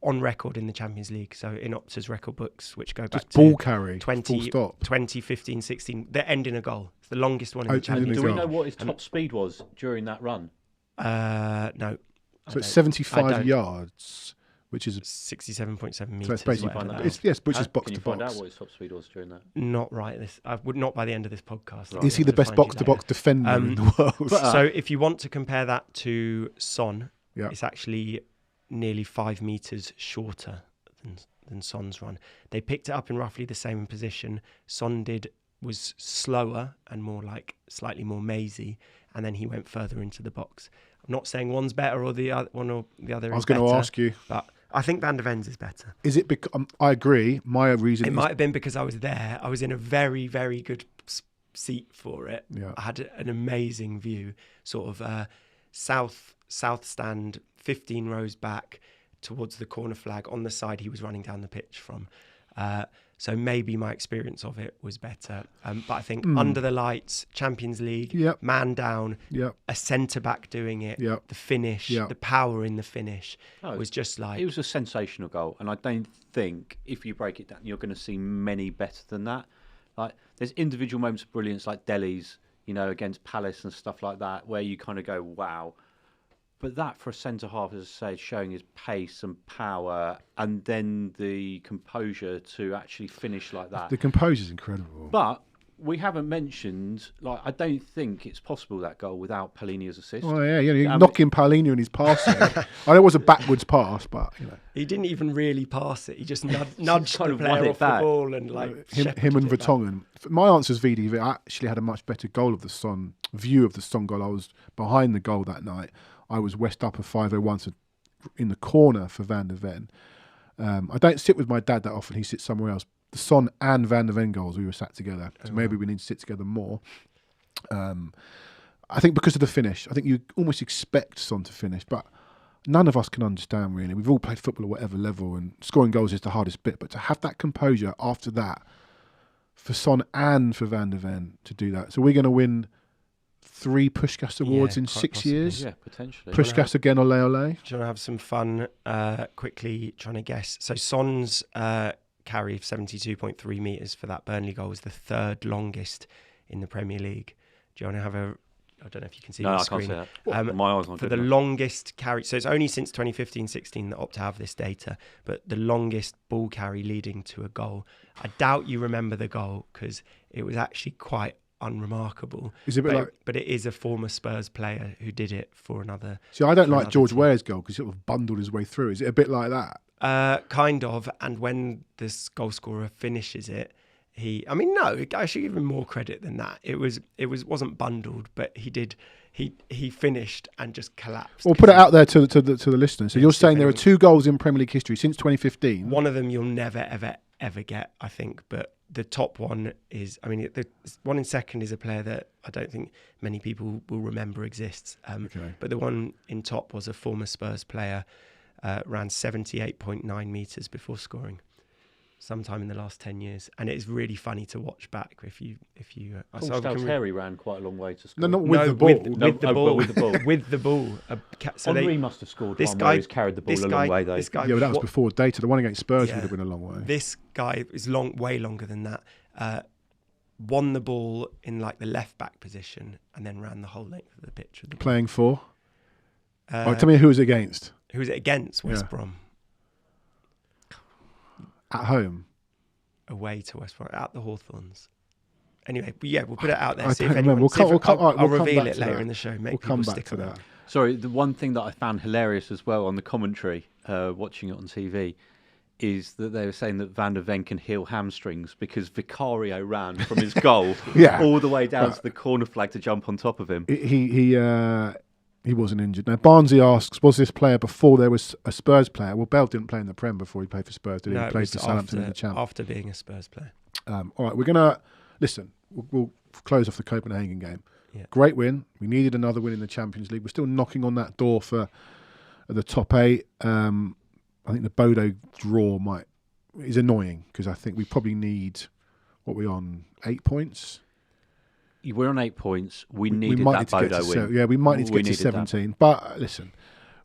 on record in the Champions League. So in Opta's record books, which go back to ball carry, 2015, 16, they're ending a goal. It's the longest one in the Champions League. Do we know what his top speed was during that run? No. So it's 75 yards, which is 67.7 metres. So it's basically, which is box to box. Can you find out what his top speed was during that? Not right. I would not by the end of this podcast. Right. Is he the best box to box defender in the world? So if you want to compare that to Son, it's actually nearly 5 metres shorter than Son's run. They picked it up in roughly the same position. Son was slower and more slightly more mazy, and then he went further into the box. I'm not saying one's better or the other is I was going to ask you, but I think Van der Ven's is better. Is it because I agree? My reason might have been because I was there. I was in a very, very good seat for it. Yeah. I had an amazing view, sort of south stand, 15 rows back towards the corner flag on the side he was running down the pitch from. So maybe my experience of it was better. But I think under the lights, Champions League, man down, a centre-back doing it, the finish, the power in the finish was just It was a sensational goal. And I don't think, if you break it down, you're going to see many better than that. There's individual moments of brilliance like Delhi's, against Palace and stuff like that, where you kind of go, wow. But that for a centre-half, as I say, showing his pace and power, and then the composure to actually finish like that. The composure's incredible. But we haven't mentioned, I don't think it's possible, that goal, without Palhinha's assist. Oh, yeah, you're knocking Palhinha in his passing. I know it was a backwards pass, but, He didn't even really pass it. He just nudged the player off the ball and, him and Vertonghen. My answer is VDV. I actually had a much better view of the Son goal. I was behind the goal that night. I was West Upper 501, so in the corner for Van der Ven. I don't sit with my dad that often. He sits somewhere else. The Son and Van der Ven goals, we were sat together. So maybe we need to sit together more. I think because of the finish. I think you almost expect Son to finish, but none of us can understand, really. We've all played football at whatever level, and scoring goals is the hardest bit. But to have that composure after that, for Son and for Van der Ven to do that. So we're going to win 3 Puskás awards in 6 possibly. years. Yeah, potentially. Puskás again, ole ole. Do you want to have some fun quickly trying to guess? So Son's carry of 72.3 metres for that Burnley goal was the 3rd longest in the Premier League. Do you want to have I don't know if you can see the screen. No, I can't see that. My eyes aren't for good the enough. longest carry. So it's only since 2015-16 that Opta have this data, but the longest ball carry leading to a goal. I doubt you remember the goal because it was actually quite unremarkable. Is it a bit but it is a former Spurs player who did it for another. See, I don't like George Ware's goal because he sort of bundled his way through. Is it a bit like that? Kind of. And when this goal scorer finishes it, I should give him more credit than that. It wasn't bundled, but he finished and just collapsed. Well, put it out there to the listeners. So you're saying there are 2 goals in Premier League history since 2015. One of them you'll never ever get, I think, but the top one is, the one in second is a player that I don't think many people will remember exists. But the one in top was a former Spurs player, ran 78.9 metres before scoring. sometime in the last 10 years, and it's really funny to watch back if you. Paul Stalteri ran quite a long way to score. No, not with the ball. With the ball. With the ball. With the ball. Henry must have scored one where he's carried the ball a long way though. This guy, but that was before data. The one against Spurs would have been a long way. This guy is way longer than that. Won the ball in like the left back position and then ran the whole length of the pitch with the ball. Playing for? Tell me who was it against. Who was it against? West Brom. At home? Away to West Brom, at the Hawthorns. Anyway, we'll put it out there. I don't remember. I'll reveal it later in the show. We'll come back to that. Sorry, the one thing that I found hilarious as well on the commentary, watching it on TV, is that they were saying that Van der Ven can heal hamstrings because Vicario ran from his goal all the way down to the corner flag to jump on top of him. He wasn't injured. Now, Barnsley asks, was this player before there was a Spurs player? Well, Bell didn't play in the Prem before he played for Spurs, did he? No, He played for Southampton in the Champ. After being a Spurs player. All right, we're going to... Listen, we'll close off the Copenhagen game. Yeah. Great win. We needed another win in the Champions League. We're still knocking on that door for the top 8. I think the Bodo draw is annoying because I think we probably need... What are we on? 8 points? We're on 8 points. We needed that Bodo win. We might need to get to 17. That. But listen,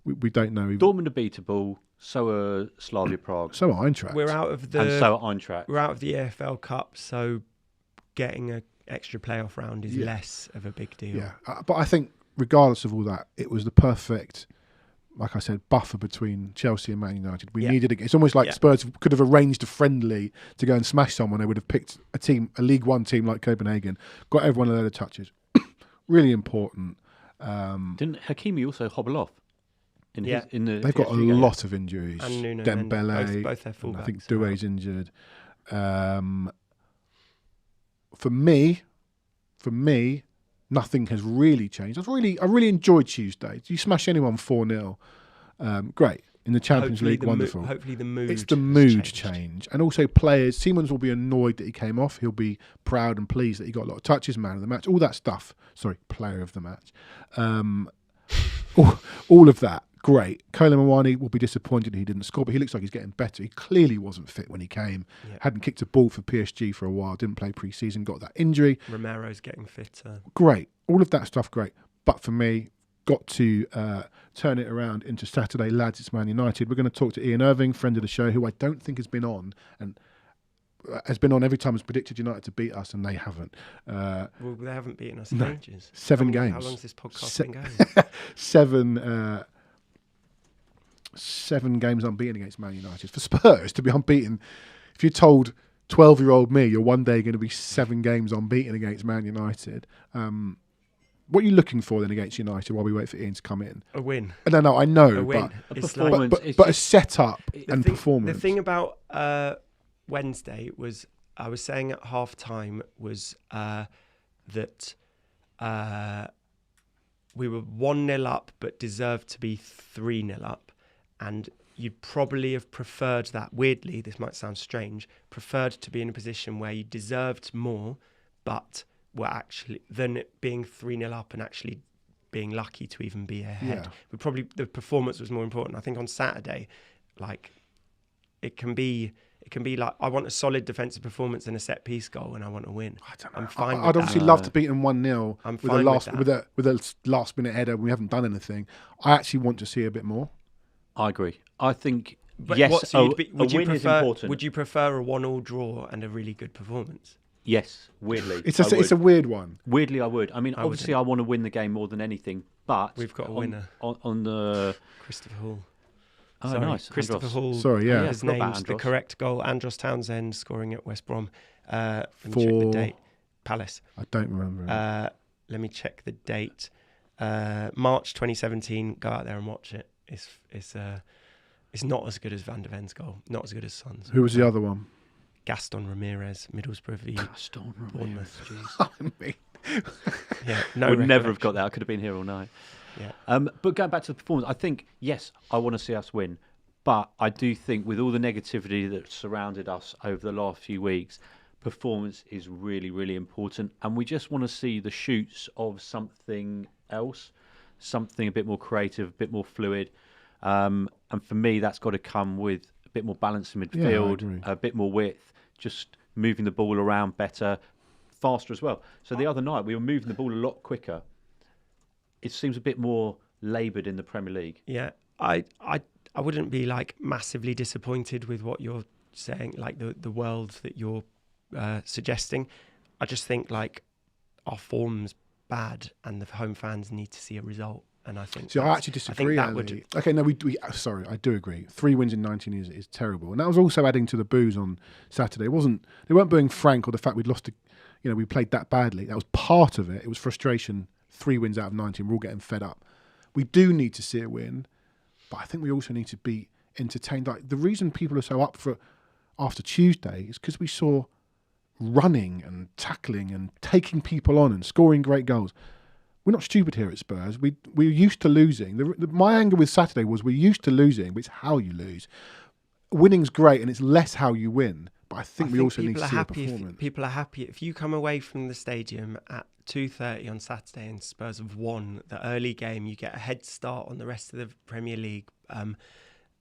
we don't know. Dortmund are beatable. So are Slavia Prague. So are Eintracht. We're out of the. And so are Eintracht. We're out of the EFL Cup, so getting an extra playoff round is less of a big deal. Yeah, but I think regardless of all that, it was the perfect, like I said, buffer between Chelsea and Man United. We needed it. It's almost like Spurs could have arranged a friendly to go and smash someone. They would have picked a League One team like Copenhagen, got everyone a load of touches. Really important. Didn't Hakimi also hobble off? They've got a lot of injuries. And Nuno Dembele, both their fullbacks. I think Doué's injured. For me, nothing has really changed. I really enjoyed Tuesday. You smash anyone 4-0, great. In the Champions League, wonderful. Hopefully the mood. It's the mood change. And also players, Siemens will be annoyed that he came off. He'll be proud and pleased that he got a lot of touches, man of the match, all that stuff. Sorry, player of the match. All of that, great. Kolo Muani will be disappointed he didn't score, but he looks like he's getting better. He clearly wasn't fit when he came. Yeah. Hadn't kicked a ball for PSG for a while, didn't play pre-season, got that injury. Romero's getting fitter. Great. All of that stuff, great. But for me, got to turn it around into Saturday, lads, it's Man United. We're going to talk to Ian Irving, friend of the show, who I don't think has been on, and has been on every time has predicted United to beat us, and they haven't. Well, they haven't beaten us in ages. 7 games. How long has this podcast been going? 7 games unbeaten against Man United. For Spurs to be unbeaten, if you told 12-year-old me you're one day going to be 7 games unbeaten against Man United, what are you looking for then against United while we wait for Ian to come in? A win. No, I know, a win. But a setup and performance. The thing about Wednesday was, I was saying at half time was that we were 1-0 up but deserved to be 3-0 up, and you'd probably have preferred that. Weirdly, this might sound strange, preferred to be in a position where you deserved more but were actually, than it being 3-0 up and actually being lucky to even be ahead. The performance was more important. I think on Saturday, like, it can be like, I want a solid defensive performance and a set piece goal, and I want to win. I don't know. I'm fine. I'd obviously love to beat them 1-0 with a last minute header. We haven't done anything. I actually want to see a bit more. I agree. I think but yes. A win is important. Would you prefer a 1-1 draw and a really good performance? Yes, weirdly. It's a weird one. Weirdly, I would. I mean, obviously, I want to win the game more than anything, but we've got a winner on the Christopher Hall. Oh, nice. Christopher Hall. Sorry, yeah. His name's the correct goal. Andros Townsend scoring at West Brom. Let me check the date. Palace. I don't remember. Let me check the date. March 2017. Go out there and watch it. It's not as good as Van der Ven's goal. Not as good as Son's. Who was the other one? Gaston Ramirez, Middlesbrough v. Gaston Ramirez. Yeah, no. Would never have got that. I could have been here all night. Yeah. But going back to the performance, I think, yes, I want to see us win. But I do think with all the negativity that surrounded us over the last few weeks, performance is really, really important. And we just want to see the shoots of something else, something a bit more creative, a bit more fluid. And for me, that's got to come with a bit more balance in Yeah, I midfield, agree. a bit more width, just moving the ball around better, faster as well. So the other night we were moving the ball a lot quicker. It seems a bit more laboured in the Premier League. Yeah, I wouldn't be like massively disappointed with what you're saying, like the world that you're suggesting. I just think like our form's bad, and the home fans need to see a result. And I think See, I actually disagree. that Ali. would. Okay, no, sorry, I do agree. 3 wins in 19 is terrible, and that was also adding to the boos on Saturday. They weren't booing Frank or the fact we'd lost to, we played that badly. That was part of it. It was frustration. 3 wins out of 19, we're all getting fed up. We do need to see a win, but I think we also need to be entertained. Like the reason people are so up for after Tuesday is because we saw running and tackling and taking people on and scoring great goals. We're not stupid here at Spurs. We're used to losing. My anger with Saturday was we're used to losing, but it's how you lose. Winning's great, and it's less how you win. But I think we also need to see a performance. People are happy if you come away from the stadium at 2:30 on Saturday and Spurs have won the early game. You get a head start on the rest of the Premier League.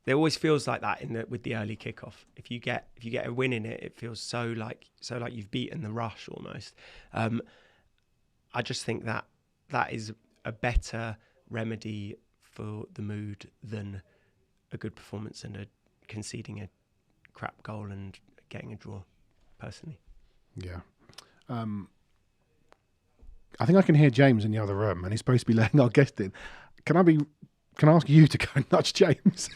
It always feels like that with the early kickoff. If you get a win in it, it feels so like you've beaten the rush almost. I just think that is a better remedy for the mood than a good performance and conceding a crap goal and getting a draw, personally. Yeah. I think I can hear James in the other room, and he's supposed to be letting our guest in. Can I ask you to go and nudge James?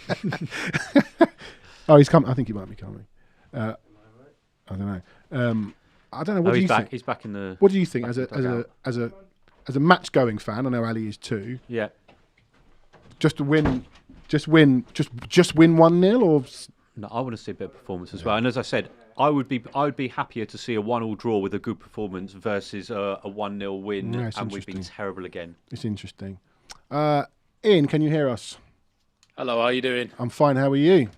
Oh, he's coming. I think he might be coming. I don't know. I don't know. What do you think? He's back in the. What do you think as a match going fan? I know Ali is too. Yeah. Just win 1-0 or. No, I want to see a bit of performance as well. And as I said, I would be happier to see a 1-1 draw with a good performance versus a 1-0 win, and we've been terrible again. It's interesting. Ian, can you hear us? Hello, how are you doing? I'm fine. How are you?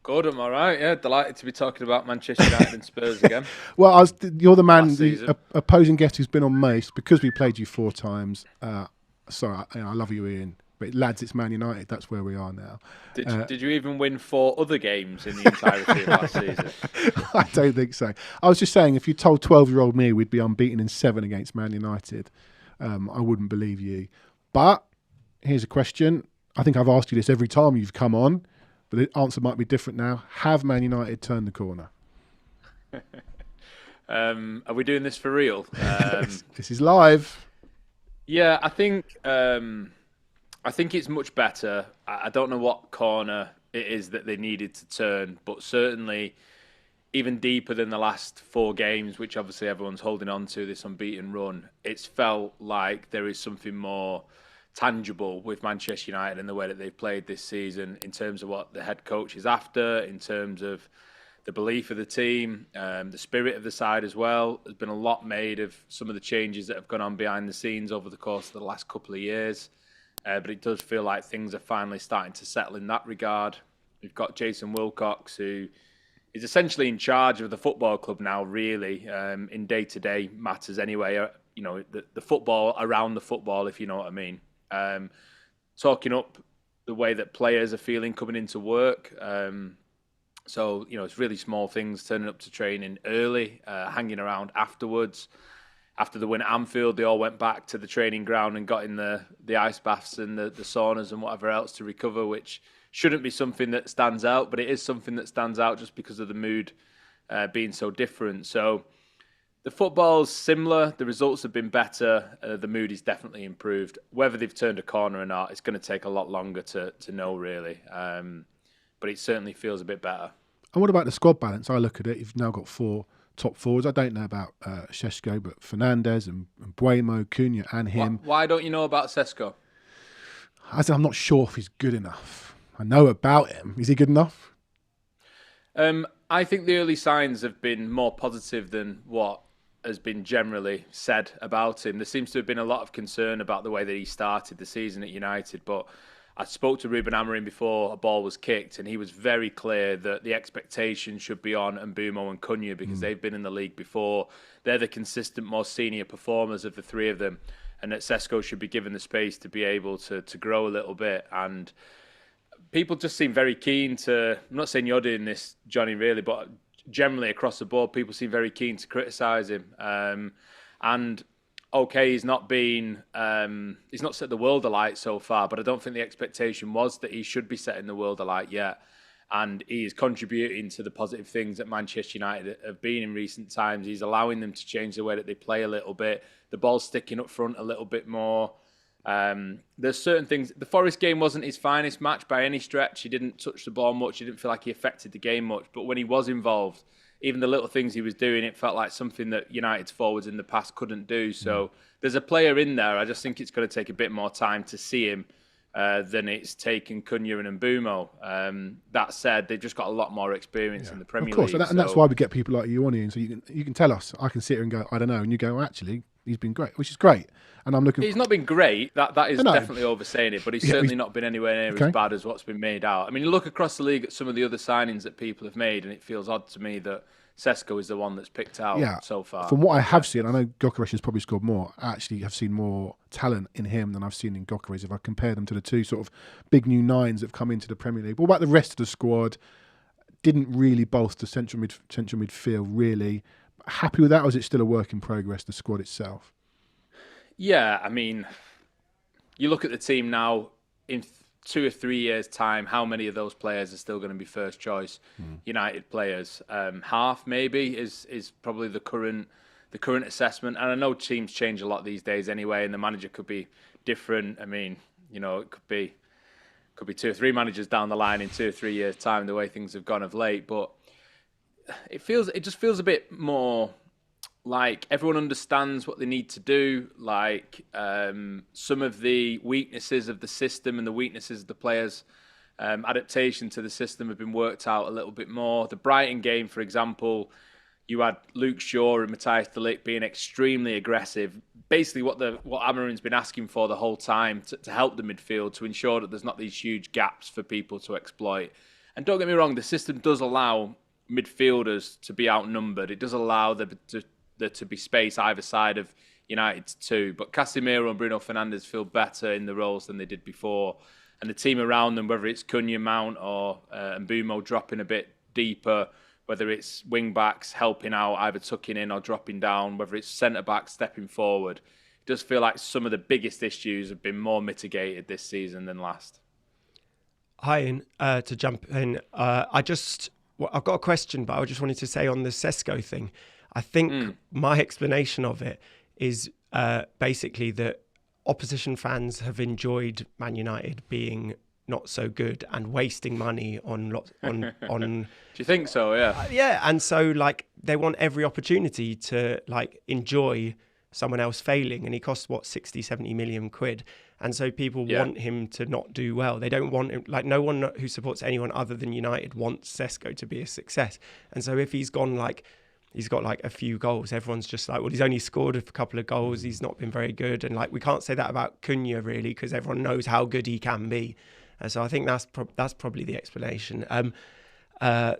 Good, I'm all right. Yeah, delighted to be talking about Manchester United and Spurs again. Well, you're the man, Last season. the opposing guest who's been on most because we played you 4 times. Sorry, I love you, Ian. But lads, it's Man United. That's where we are now. Did you even win 4 other games in the entirety of last season? I don't think so. I was just saying, if you told 12-year-old me we'd be unbeaten in 7 against Man United, I wouldn't believe you. But here's a question. I think I've asked you this every time you've come on, but the answer might be different now. Have Man United turned the corner? Are we doing this for real? This is live. Yeah, I think it's much better. I don't know what corner it is that they needed to turn, but certainly even deeper than the last 4 games, which obviously everyone's holding on to, this unbeaten run, it's felt like there is something more tangible with Manchester United and the way that they've played this season in terms of what the head coach is after, in terms of the belief of the team, the spirit of the side as well. There's been a lot made of some of the changes that have gone on behind the scenes over the course of the last couple of years. But it does feel like things are finally starting to settle in that regard. We've got Jason Wilcox, who is essentially in charge of the football club now, really, in day-to-day matters anyway. The football around the football, if you know what I mean. Talking up the way that players are feeling coming into work. So, it's really small things, turning up to training early, hanging around afterwards. After the win at Anfield, they all went back to the training ground and got in the ice baths and the saunas and whatever else to recover, which shouldn't be something that stands out, but it is something that stands out just because of the mood being so different. So the football's similar, the results have been better, the mood is definitely improved. Whether they've turned a corner or not, it's going to take a lot longer to know, really. But it certainly feels a bit better. And what about the squad balance? I look at it, you've now got 4 top forwards. I don't know about Šeško, but Fernandes and Buemo, Cunha and him. Why don't you know about Šeško? I'm not sure if he's good enough. I know about him. Is he good enough? I think the early signs have been more positive than what has been generally said about him. There seems to have been a lot of concern about the way that he started the season at United, but I spoke to Ruben Amorim before a ball was kicked, and he was very clear that the expectation should be on Mbeumo and Cunha because they've been in the league before. They're the consistent, more senior performers of the 3 of them, and that Šeško should be given the space to be able to grow a little bit. And people just seem very keen to. I'm not saying you're doing this, Johnny, really, but generally across the board, people seem very keen to criticise him. And okay, he's not set the world alight so far, but I don't think the expectation was that he should be setting the world alight yet. And he is contributing to the positive things that Manchester United have been in recent times. He's allowing them to change the way that they play a little bit. The ball's sticking up front a little bit more. There's certain things. The Forest game wasn't his finest match by any stretch. He didn't touch the ball much. He didn't feel like he affected the game much. But when he was involved, even the little things he was doing, it felt like something that United's forwards in the past couldn't do. So there's a player in there. I just think it's going to take a bit more time to see him than it's taken Cunha and Mbeumo. That said, they've just got a lot more experience in the Premier League. Of course, and that's why we get people like you on here. And so you can tell us. I can sit here and go, I don't know, and you go, actually, he's been great, which is great. And I'm looking. He's not been great. That is definitely oversaying it, but he's certainly not been anywhere near as bad as what's been made out. I mean, you look across the league at some of the other signings that people have made, and it feels odd to me that Sesko is the one that's picked out so far. From what I have seen, I know Gyökeres has probably scored more. I actually have seen more talent in him than I've seen in Gyökeres if I compare them to the two sort of big new nines that have come into the Premier League. But what about the rest of the squad? Didn't really bolster central midfield, really. Happy with that, or is it still a work in progress, the squad itself? Yeah, I mean, you look at the team now, in 2 or 3 years' time, how many of those players are still going to be first choice United players? Half maybe is probably the current assessment. And I know teams change a lot these days anyway, and the manager could be different. I mean, it could be 2 or 3 managers down the line in 2 or 3 years' time, the way things have gone of late. But it just feels a bit more like everyone understands what they need to do. Like some of the weaknesses of the system and the weaknesses of the players' adaptation to the system have been worked out a little bit more. The Brighton game, for example, you had Luke Shaw and Matthias de Ligt being extremely aggressive. Basically, what Amarin's been asking for the whole time to help the midfield, to ensure that there's not these huge gaps for people to exploit. And don't get me wrong, the system does allow midfielders to be outnumbered. It does allow there to be space either side of United's two. But Casemiro and Bruno Fernandes feel better in the roles than they did before. And the team around them, whether it's Cunha, Mount or Mbeumo dropping a bit deeper, whether it's wing-backs helping out, either tucking in or dropping down, whether it's centre-backs stepping forward, it does feel like some of the biggest issues have been more mitigated this season than last. Hi, Ian. To jump in, I've got a question, but I just wanted to say on the Sesko thing, I think my explanation of it is basically that opposition fans have enjoyed Man United being not so good and wasting money on. Do you think so? Yeah. Yeah, and so like they want every opportunity to like enjoy someone else failing, and he costs 60-70 million quid, and so people want him to not do well. They don't want him, like no one who supports anyone other than United wants Sesko to be a success, and so if he's got like a few goals, everyone's just like, well, he's only scored a couple of goals, he's not been very good, and like we can't say that about Cunha really, because everyone knows how good he can be. So I think that's probably the explanation. So I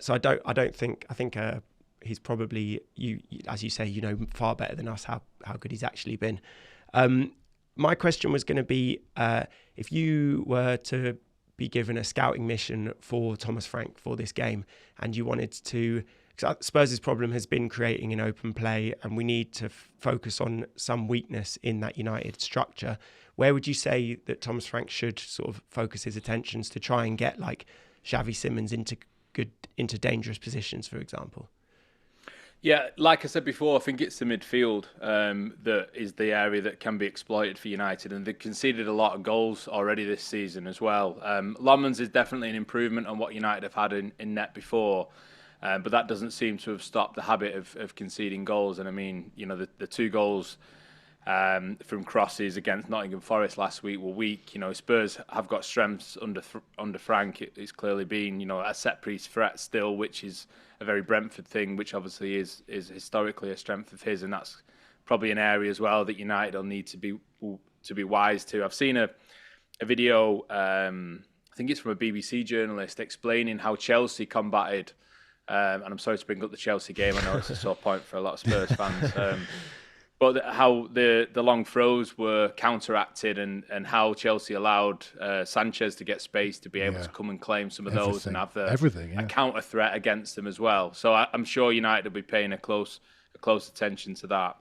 think he's probably, as you say, far better than us how good he's actually been. My question was going to be, if you were to be given a scouting mission for Thomas Frank for this game, and you wanted to, because Spurs' problem has been creating an open play, and we need to focus on some weakness in that United structure, where would you say that Thomas Frank should sort of focus his attentions to try and get like Xavi Simons into dangerous positions, for example? Yeah, like I said before, I think it's the midfield that is the area that can be exploited for United, and they've conceded a lot of goals already this season as well. Lomans is definitely an improvement on what United have had in net before, but that doesn't seem to have stopped the habit of conceding goals. And I mean, the 2 goals from crosses against Nottingham Forest last week were weak. Spurs have got strengths under Frank. It's clearly been, a set-piece threat still, which is a very Brentford thing, which obviously is historically a strength of his, and that's probably an area as well that United will need to be wise to. I've seen a video, I think it's from a BBC journalist, explaining how Chelsea combated, and I'm sorry to bring up the Chelsea game, I know it's a sore point for a lot of Spurs fans, But how the long throws were counteracted and how Chelsea allowed Sanchez to get space to be able to come and claim some of those and have a counter threat against them as well. So I'm sure United will be paying a close attention to that.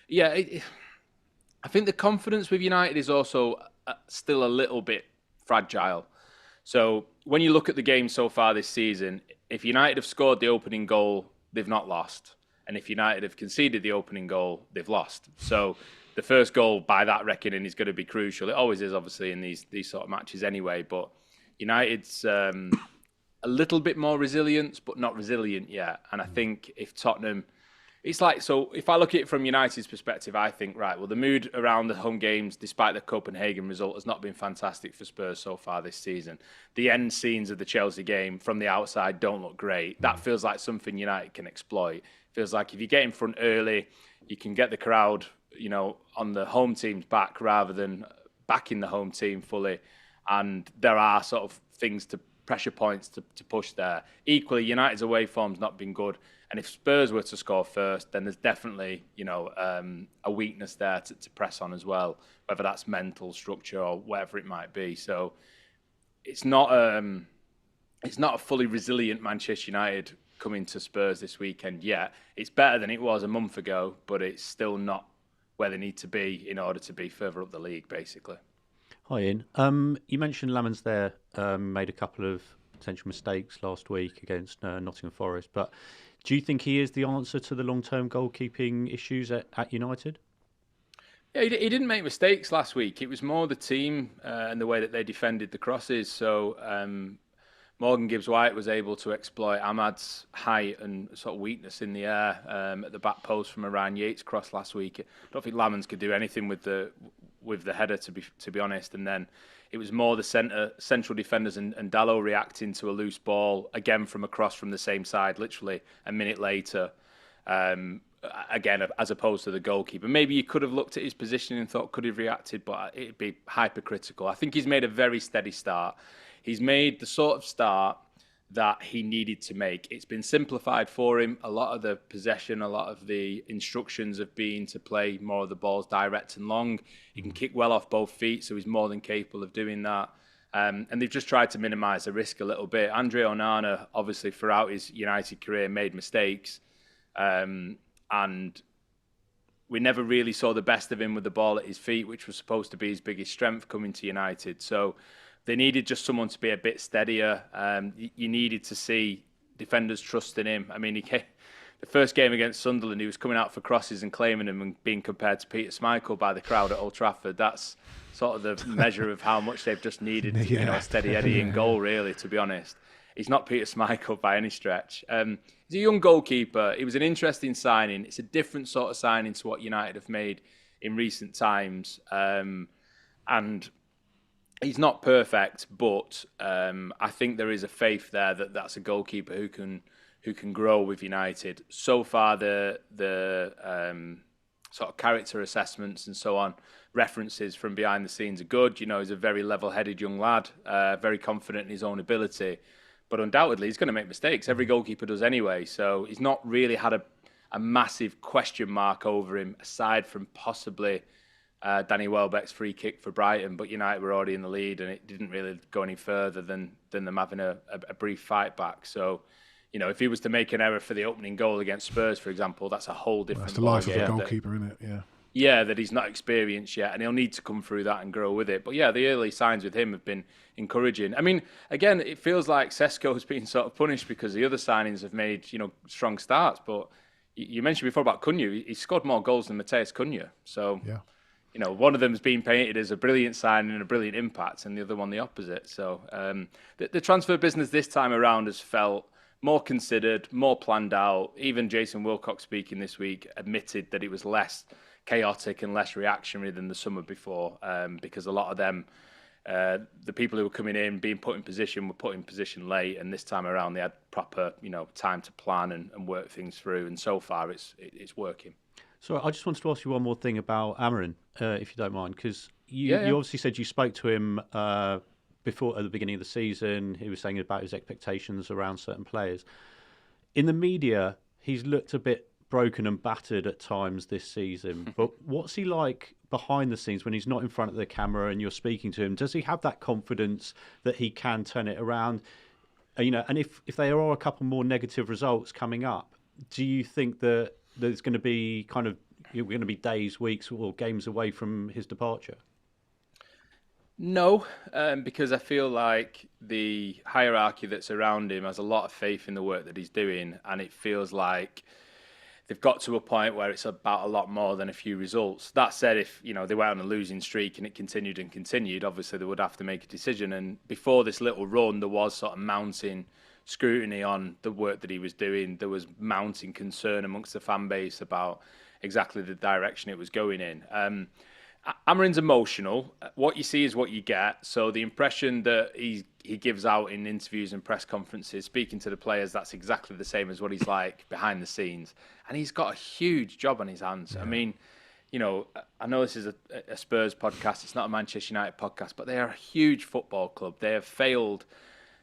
Yeah, I think the confidence with United is also still a little bit fragile. So when you look at the game so far this season, if United have scored the opening goal, they've not lost. And if United have conceded the opening goal, they've lost. So the first goal, by that reckoning, is going to be crucial. It always is, obviously, in these sort of matches anyway. But United's a little bit more resilient, but not resilient yet. And I think if Tottenham... It's like, so if I look at it from United's perspective, I think, right, well, the mood around the home games, despite the Copenhagen result, has not been fantastic for Spurs so far this season. The end scenes of the Chelsea game from the outside don't look great. That feels like something United can exploit. Feels like if you get in front early, you can get the crowd, on the home team's back rather than backing the home team fully. And there are sort of pressure points to push there. Equally, United's away form's not been good. And if Spurs were to score first, then there's definitely, a weakness there to press on as well, whether that's mental structure or whatever it might be. So it's not a fully resilient Manchester United coming to Spurs this weekend yet. It's better than it was a month ago, but it's still not where they need to be in order to be further up the league, basically. Hi, Ian. You mentioned Lamens there made a couple of potential mistakes last week against Nottingham Forest, but do you think he is the answer to the long-term goalkeeping issues at United? Yeah, he didn't make mistakes last week. It was more the team and the way that they defended the crosses. So Morgan Gibbs-White was able to exploit Ahmad's height and sort of weakness in the air at the back post from a Ryan Yates cross last week. I don't think Lamens could do anything with the header, to be honest. And then it was more the central defenders and Dalot reacting to a loose ball, again from across from the same side, literally a minute later, again, as opposed to the goalkeeper. Maybe you could have looked at his position and thought, could he have reacted? But it'd be hypercritical. I think he's made a very steady start. He's made the sort of start that he needed to make. It's been simplified for him. A lot of the possession, a lot of the instructions have been to play more of the balls direct and long. He can kick well off both feet, so he's more than capable of doing that. And they've just tried to minimise the risk a little bit. Andre Onana, obviously, throughout his United career, made mistakes. And we never really saw the best of him with the ball at his feet, which was supposed to be his biggest strength coming to United. So they needed just someone to be a bit steadier. You needed to see defenders trusting him. I mean, the first game against Sunderland, he was coming out for crosses and claiming them and being compared to Peter Schmeichel by the crowd at Old Trafford. That's sort of the measure of how much they've just needed a steady Eddie in goal, really, to be honest. He's not Peter Schmeichel by any stretch. He's a young goalkeeper. It was an interesting signing. It's a different sort of signing to what United have made in recent times. And he's not perfect, but I think there is a faith there that that's a goalkeeper who can grow with United. So far, the sort of character assessments and so on, references from behind the scenes are good. He's a very level-headed young lad, very confident in his own ability. But undoubtedly, he's going to make mistakes. Every goalkeeper does anyway. So he's not really had a massive question mark over him, aside from possibly Danny Welbeck's free kick for Brighton. But United were already in the lead, and it didn't really go any further than them having a brief fight back. So, if he was to make an error for the opening goal against Spurs, for example, that's a whole different. That's the life of a goalkeeper, isn't it? Yeah. Yeah, that he's not experienced yet, and he'll need to come through that and grow with it. But yeah, the early signs with him have been encouraging. I mean, again, it feels like Sesko's been sort of punished because the other signings have made, strong starts. But you mentioned before about Cunha, he scored more goals than Mateus Cunha. So, yeah. One of them has been painted as a brilliant signing and a brilliant impact, and the other one the opposite. So the transfer business this time around has felt more considered, more planned out. Even Jason Wilcox, speaking this week, admitted that it was less chaotic and less reactionary than the summer before, because a lot of them, the people who were coming in, being put in position, were put in position late, and this time around they had proper, time to plan and work things through. And so far, it's working. So I just wanted to ask you one more thing about Amarin, if you don't mind, because you obviously said you spoke to him before at the beginning of the season. He was saying about his expectations around certain players. In the media, he's looked a bit broken and battered at times this season, but what's he like behind the scenes when he's not in front of the camera and you're speaking to him? Does he have that confidence that he can turn it around? And if there are a couple more negative results coming up, do you think that there's going to be we're going to be days, weeks, or games away from his departure? No, because I feel like the hierarchy that's around him has a lot of faith in the work that he's doing, and it feels like they've got to a point where it's about a lot more than a few results. That said, if they went on a losing streak and it continued and continued, obviously they would have to make a decision. And before this little run, there was sort of mounting scrutiny on the work that he was doing. There was mounting concern amongst the fan base about exactly the direction it was going in. Amarin's emotional. What you see is what you get. So the impression that he gives out in interviews and press conferences, speaking to the players, that's exactly the same as what he's like behind the scenes. And he's got a huge job on his hands. Yeah. I mean, I know this is a Spurs podcast. It's not a Manchester United podcast, but they are a huge football club. They have failed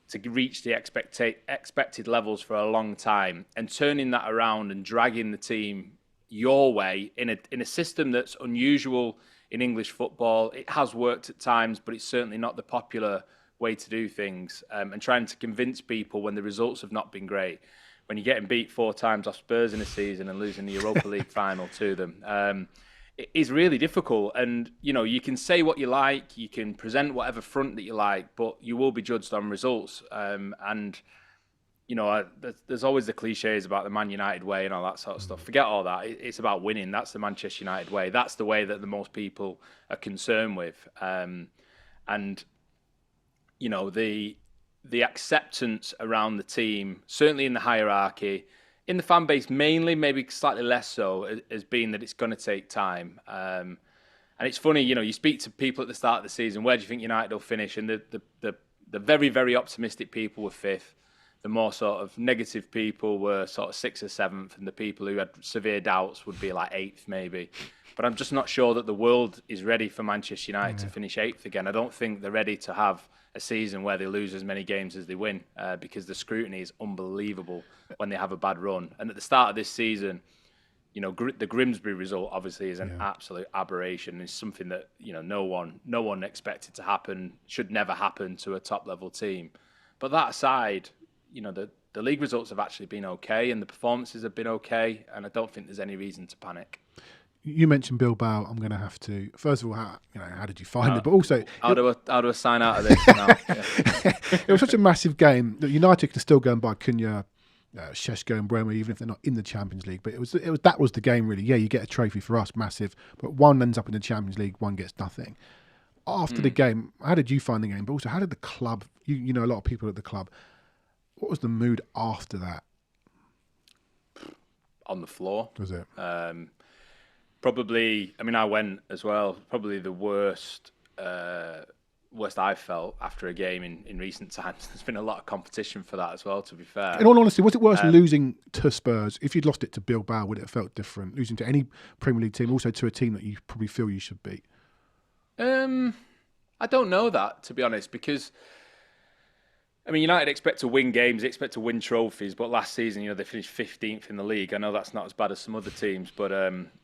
to reach the expected levels for a long time. And turning that around and dragging the team your way in a system that's unusual in English football. It has worked at times, but it's certainly not the popular way to do things. And trying to convince people when the results have not been great, when you're getting beat 4 times off Spurs in a season and losing the Europa League final to them, it is really difficult. And, you can say what you like, you can present whatever front that you like, but you will be judged on results. There's always the cliches about the Man United way and all that sort of stuff. Forget all that. It's about winning. That's the Manchester United way. That's the way that the most people are concerned with. The acceptance around the team, certainly in the hierarchy, in the fan base mainly, maybe slightly less so, has been that it's going to take time. And it's funny, you speak to people at the start of the season, where do you think United will finish? And the very, very optimistic people were 5th. The more sort of negative people were sort of 6th or 7th, and the people who had severe doubts would be like 8th maybe. But I'm just not sure that the world is ready for Manchester United to finish 8th again. I don't think they're ready to have a season where they lose as many games as they win, because the scrutiny is unbelievable when they have a bad run. And at the start of this season, the Grimsby result obviously is an absolute aberration. It's something that no one expected to happen, should never happen to a top level team. But that aside, the league results have actually been okay, and the performances have been okay, and I don't think there's any reason to panic. You mentioned Bilbao. I'm going to have to, first of all, how did you find it? But also, how do I sign out of this now? It was such a massive game that United can still go and buy Cunha, Šeško and Bremer, even if they're not in the Champions League. But that was the game, really. Yeah, you get a trophy for us, massive, but one ends up in the Champions League, one gets nothing. After the game, how did you find the game? But also, how did the club, you know a lot of people at the club, what was the mood after that? On the floor. Was it? Probably, I went as well. Probably the worst I've felt after a game in recent times. There's been a lot of competition for that as well, to be fair. In all honesty, was it worse losing to Spurs? If you'd lost it to Bilbao, would it have felt different? Losing to any Premier League team, also to a team that you probably feel you should beat? I don't know that, to be honest, because United expect to win games, they expect to win trophies, but last season, they finished 15th in the league. I know that's not as bad as some other teams, but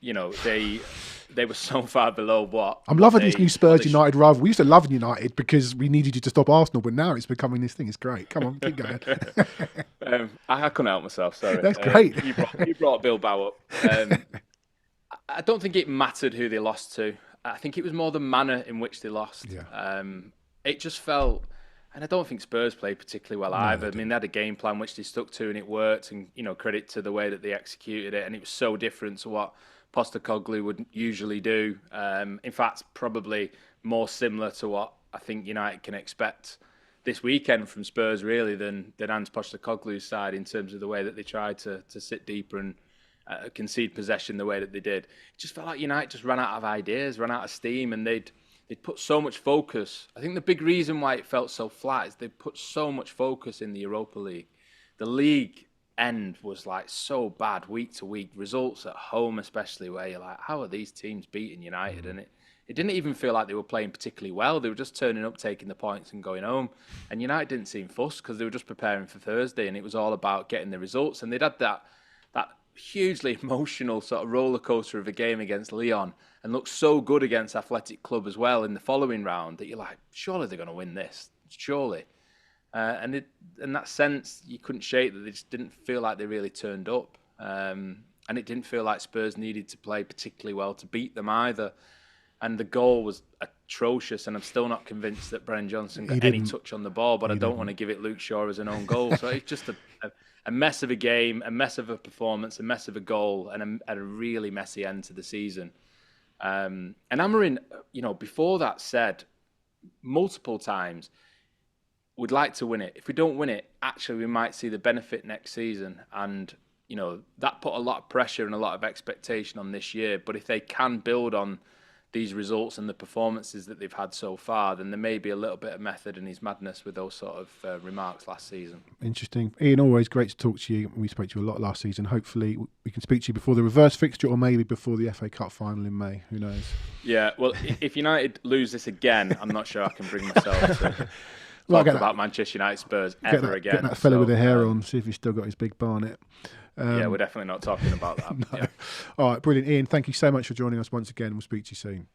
they were so far below what. I'm loving this new Spurs United rivalry. We used to love United because we needed you to stop Arsenal, but now it's becoming this thing. It's great. Come on, keep going. I couldn't help myself. Sorry, that's great. You brought Bilbao up. I don't think it mattered who they lost to. I think it was more the manner in which they lost. Yeah. It just felt. And I don't think Spurs played particularly well either. They had a game plan which they stuck to and it worked. And, credit to the way that they executed it. And it was so different to what Postecoglou would usually do. In fact, probably more similar to what I think United can expect this weekend from Spurs, really, than Ange Postecoglou's side in terms of the way that they tried to sit deeper and concede possession the way that they did. It just felt like United just ran out of ideas, ran out of steam, and they'd put so much focus. I think the big reason why it felt so flat is they put so much focus in the Europa League. The league end was like so bad week to week. Results at home especially, where you're like, how are these teams beating United? And it didn't even feel like they were playing particularly well. They were just turning up, taking the points and going home. And United didn't seem fussed because they were just preparing for Thursday, and it was all about getting the results. And they'd had that hugely emotional sort of roller coaster of a game against Lyon and looked so good against Athletic Club as well in the following round that you're like, surely they're going to win this, surely. And in that sense, you couldn't shake that they just didn't feel like they really turned up. And it didn't feel like Spurs needed to play particularly well to beat them either. And the goal was atrocious, and I'm still not convinced that Brennan Johnson got any touch on the ball, but I don't want to give it Luke Shaw as an own goal. So it's just a mess of a game, a mess of a performance, a mess of a goal, and a really messy end to the season. And Amorim, before that said multiple times, we'd like to win it. If we don't win it, actually we might see the benefit next season. And, that put a lot of pressure and a lot of expectation on this year. But if they can build on these results and the performances that they've had so far, then there may be a little bit of method in his madness with those sort of remarks last season. Interesting. Ian, always great to talk to you. We spoke to you a lot last season. Hopefully we can speak to you before the reverse fixture or maybe before the FA Cup final in May. Who knows? Yeah, well, if United lose this again, I'm not sure I can bring myself to talk about Manchester United Spurs ever again. Get that fella with the hair on, see if he's still got his big barnet. Yeah, we're definitely not talking about that. No. Yeah. All right, brilliant. Ian, thank you so much for joining us once again. We'll speak to you soon.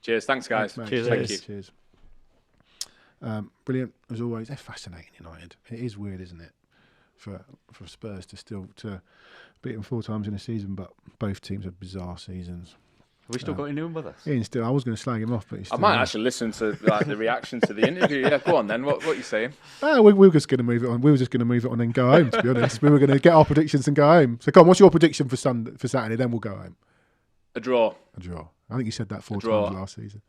Cheers. Thanks, guys. Thanks, cheers. Thank you. Cheers. Brilliant. As always, they're fascinating, United. It is weird, isn't it, for Spurs to beat them 4 times in a season, but both teams have bizarre seasons. Have we still got anyone with us? Ian still. I was going to slag him off, but he's still I might actually listen to the reaction to the interview. Yeah, go on then. What are you saying? We were just going to move it on. We were just going to move it on and go home. To be honest, we were going to get our predictions and go home. So, come on, what's your prediction for Saturday? Then we'll go home. A draw. A draw. I think you said that 4 times last season.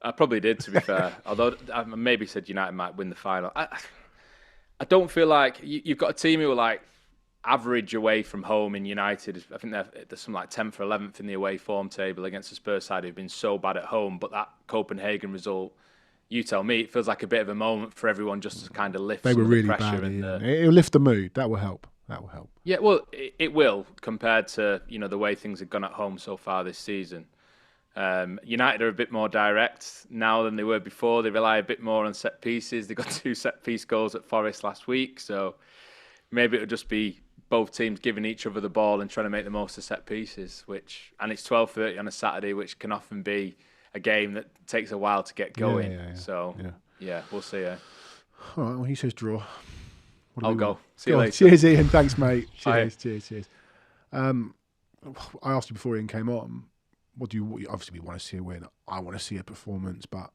I probably did, to be fair. Although I maybe said United might win the final. I don't feel like you've got a team who are like average away from home in United. I think they're some like 10th or 11th in the away form table against the Spurs side who've been so bad at home. But that Copenhagen result, you tell me, it feels like a bit of a moment for everyone just to kind of lift some of the pressure. It'll lift the mood. That will help. Yeah, well, it will compared to the way things have gone at home so far this season. United are a bit more direct now than they were before. They rely a bit more on set pieces. They got 2 set piece goals at Forest last week, so maybe it'll just be both teams giving each other the ball and trying to make the most of set pieces. And it's 12:30 on a Saturday, which can often be a game that takes a while to get going. Yeah. So we'll see. All right. Well, he says draw. I'll go. See you later. Cheers, Ian. Thanks, mate. Bye. Cheers. I asked you before Ian came on. What do you obviously we want to see a win? I want to see a performance, but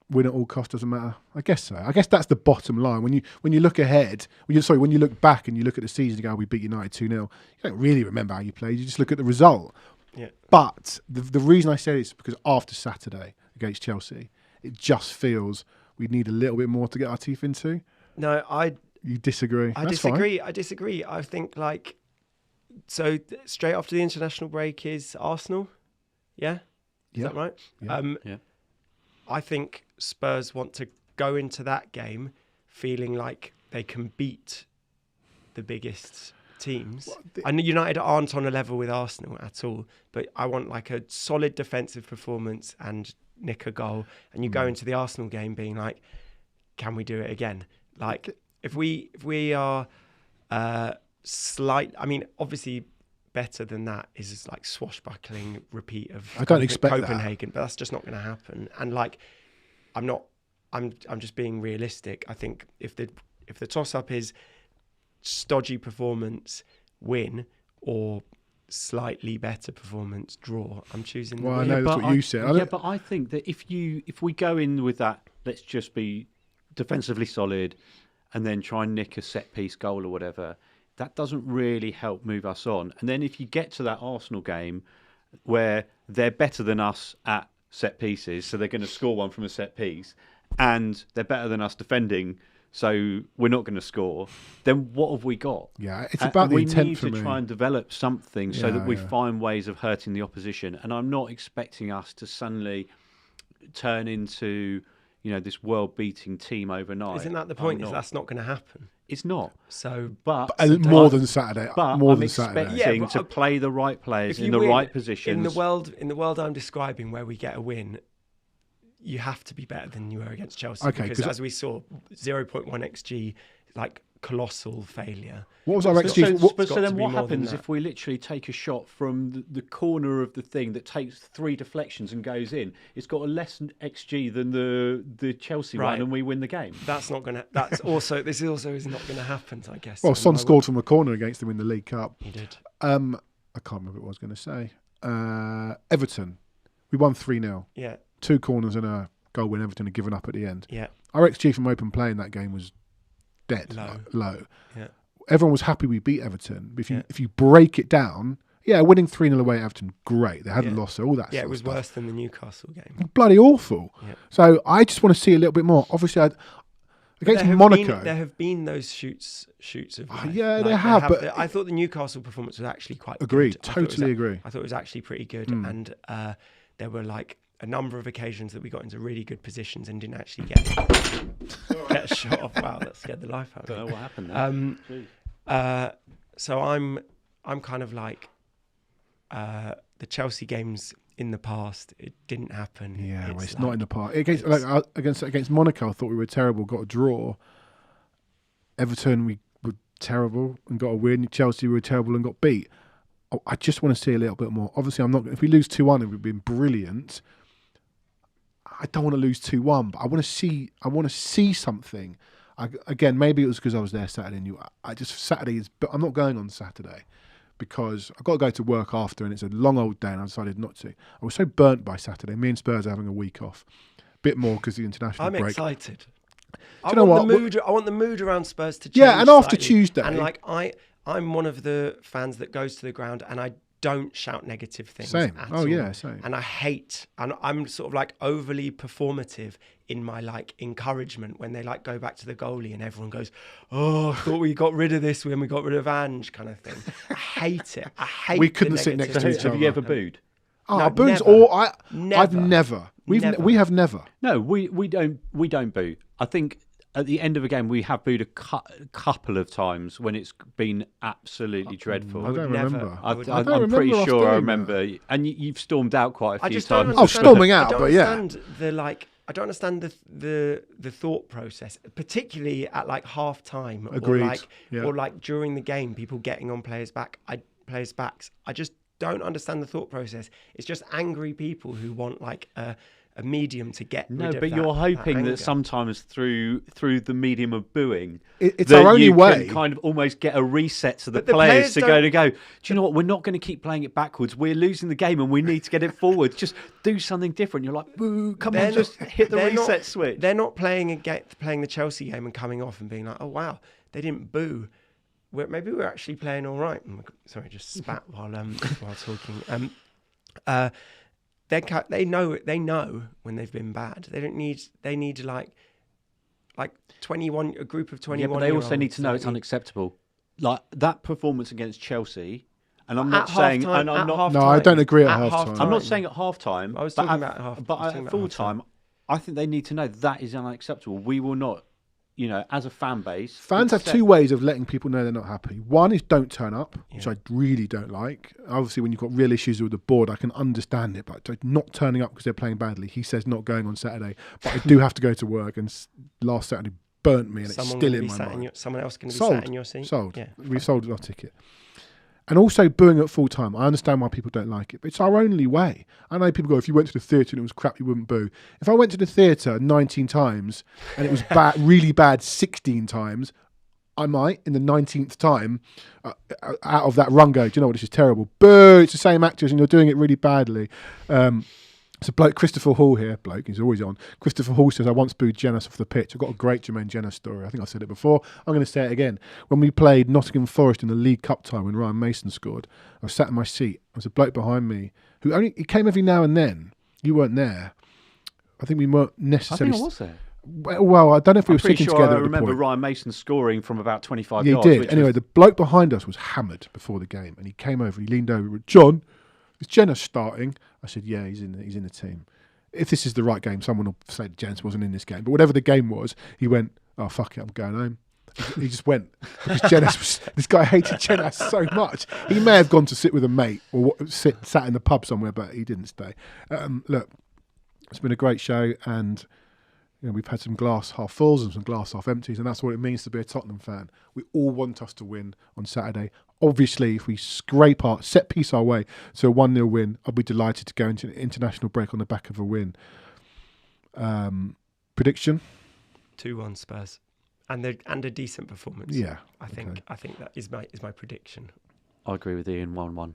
win at all costs doesn't matter. I guess so. I guess that's the bottom line. When you look ahead, when you look back and you look at the season and go, we beat United 2-0, you don't really remember how you played. You just look at the result. Yeah. But the reason I say it is because after Saturday against Chelsea, it just feels we need a little bit more to get our teeth into. No, You disagree? I disagree. I think straight after the international break is Arsenal. Yeah? Is that right? Yeah. I think Spurs want to go into that game feeling like they can beat the biggest teams. I know United aren't on a level with Arsenal at all, but I want like a solid defensive performance and nick a goal. And you go into the Arsenal game being like, can we do it again? Like if we are obviously better than that is just like swashbuckling repeat of I don't expect Copenhagen, but that's just not going to happen. And like, I'm just being realistic. I think if the toss up is stodgy performance win or slightly better performance draw, I'm choosing the Well, win. I know that's what you said. But I think that if we go in with that, let's just be defensively solid and then try and nick a set piece goal or whatever, that doesn't really help move us on. And then if you get to that Arsenal game where they're better than us at set pieces, so they're going to score one from a set piece, and they're better than us defending, so we're not going to score, then what have we got? Yeah, it's about the intent for me. We need to try and develop something so that we find ways of hurting the opposition. And I'm not expecting us to suddenly turn into this world-beating team overnight. Isn't that the point? Is that's not going to happen? It's not. So, more than Saturday. But more I'm than Saturday. expecting to play the right players in the right positions. In the world I'm describing, where we get a win, you have to be better than you were against Chelsea. Okay, because as we saw, 0.1 XG, like colossal failure. What was our XG? So then what happens if we literally take a shot from the corner of the thing that takes 3 deflections and goes in? It's got a less XG than the Chelsea one, and we win the game. That's not going to. This also is not going to happen, I guess. Well, Son scored from a corner against them in the League Cup. He did. I can't remember what I was going to say. Everton, we won 3-0. Yeah. 2 corners and a goal when Everton had given up at the end. Yeah. Our XG from open play in that game was dead low. Yeah. Everyone was happy we beat Everton. But if you break it down, winning 3-0 away at Everton, great. They hadn't lost, so all that. Yeah, it was worse than the Newcastle game. Bloody awful. Yeah. So I just want to see a little bit more. Obviously, against Monaco, there have been those shoots of life. they have. But I thought the Newcastle performance was actually quite agreed. Good. Totally agree. I thought it was actually pretty good, and there were like a number of occasions that we got into really good positions and didn't actually get a shot off. Wow, that scared the life out of me. Don't know what happened there. So I'm kind of like the Chelsea games in the past. It didn't happen. Yeah, it's not in the past. Against Monaco, I thought we were terrible. Got a draw. Everton, we were terrible and got a win. Chelsea, we were terrible and got beat. I just want to see a little bit more. Obviously, I'm not. If we lose 2-1, it would have been brilliant. I don't want to lose 2-1, but I want to see something. Again, maybe it was because I was there Saturday. But I'm not going on Saturday because I've got to go to work after, and it's a long old day, and I decided not to. I was so burnt by Saturday. Me and Spurs are having a week off, bit more because the international break. I'm excited. I want the mood around Spurs to change. Yeah, and after slightly. Tuesday, and like I'm one of the fans that goes to the ground and I don't shout negative things. Same. At all. Yeah, same. And I hate, and I'm sort of like overly performative in my like encouragement when they like go back to the goalie and everyone goes, "Oh, I thought we got rid of this when we got rid of Ange," kind of thing. I hate it. I hate. We couldn't sit next to each other. Have you ever booed? No, boo's never. all. I've Never. never. We have never. No, we don't boo. I think at the end of a game we have booed a couple of times when it's been absolutely dreadful. I don't remember. I'm pretty sure I remember. And you've stormed out quite a few times. Oh, storming out, but yeah. I don't understand the thought process, particularly at like half time Agreed. or like during the game, people getting on players' backs. I just don't understand the thought process. It's just angry people who want like a medium to get rid of but you're hoping that sometimes through the medium of booing, it's our only way. Can kind of almost get a reset to the players to go. Do you know what? We're not going to keep playing it backwards. We're losing the game and we need to get it forward. Just do something different. You're like, boo! Come on, just hit the reset switch. They're not playing the Chelsea game and coming off and being like, oh wow, they didn't boo. Maybe we're actually playing all right. Sorry, just spat while talking. They know when they've been bad. They need like 21, a group of 21. Yeah, but they also need to know it's unacceptable. Like that performance against Chelsea, and I'm not saying, and I'm not. No, I don't agree at half time. I'm not saying at half time. I was talking about half. But at full time, I think they need to know that is unacceptable. We will not. As a fan base, fans have two ways of letting people know they're not happy. One is don't turn up, which I really don't like. Obviously, when you've got real issues with the board, I can understand it, but not turning up because they're playing badly. He says not going on Saturday, but I do have to go to work, and last Saturday burnt me, and it's still in my mind. Someone else going to be sat in your seat? Sold. Yeah. We've sold our ticket. And also booing at full time. I understand why people don't like it, but it's our only way. I know people go, if you went to the theatre and it was crap, you wouldn't boo. If I went to the theatre 19 times and it was bad, really bad 16 times, I might, in the 19th time, out of that run go, do you know what, this is terrible. Boo, it's the same actors and you're doing it really badly. It's a bloke, Christopher Hall here, he's always on. Christopher Hall says, I once booed Jenas off the pitch. I've got a great Jermaine Jenas story. I think I said it before. I'm going to say it again. When we played Nottingham Forest in the League Cup tie when Ryan Mason scored, I was sat in my seat. There was a bloke behind me who he came every now and then. You weren't there. I think we weren't necessarily... I think I was there. Well, I don't know if we were sitting sure together. I remember Ryan Mason scoring from about 25 yards. He did. Anyway, the bloke behind us was hammered before the game, and he came over. He leaned over. John, is Jenas starting? I said, yeah, he's in the team. If this is the right game, someone will say Jenas wasn't in this game. But whatever the game was, he went, oh, fuck it, I'm going home. He just went. Because this guy hated Jenas so much. He may have gone to sit with a mate or sat in the pub somewhere, but he didn't stay. Look, it's been a great show, and we've had some glass half fulls and some glass half empties, and that's what it means to be a Tottenham fan. We all want us to win on Saturday. Obviously, if we scrape our set piece our way to a 1-0 win, I'll be delighted to go into an international break on the back of a win. Prediction? 2-1 Spurs, and a decent performance. Yeah, I think that is my prediction. I agree with Ian. 1-1.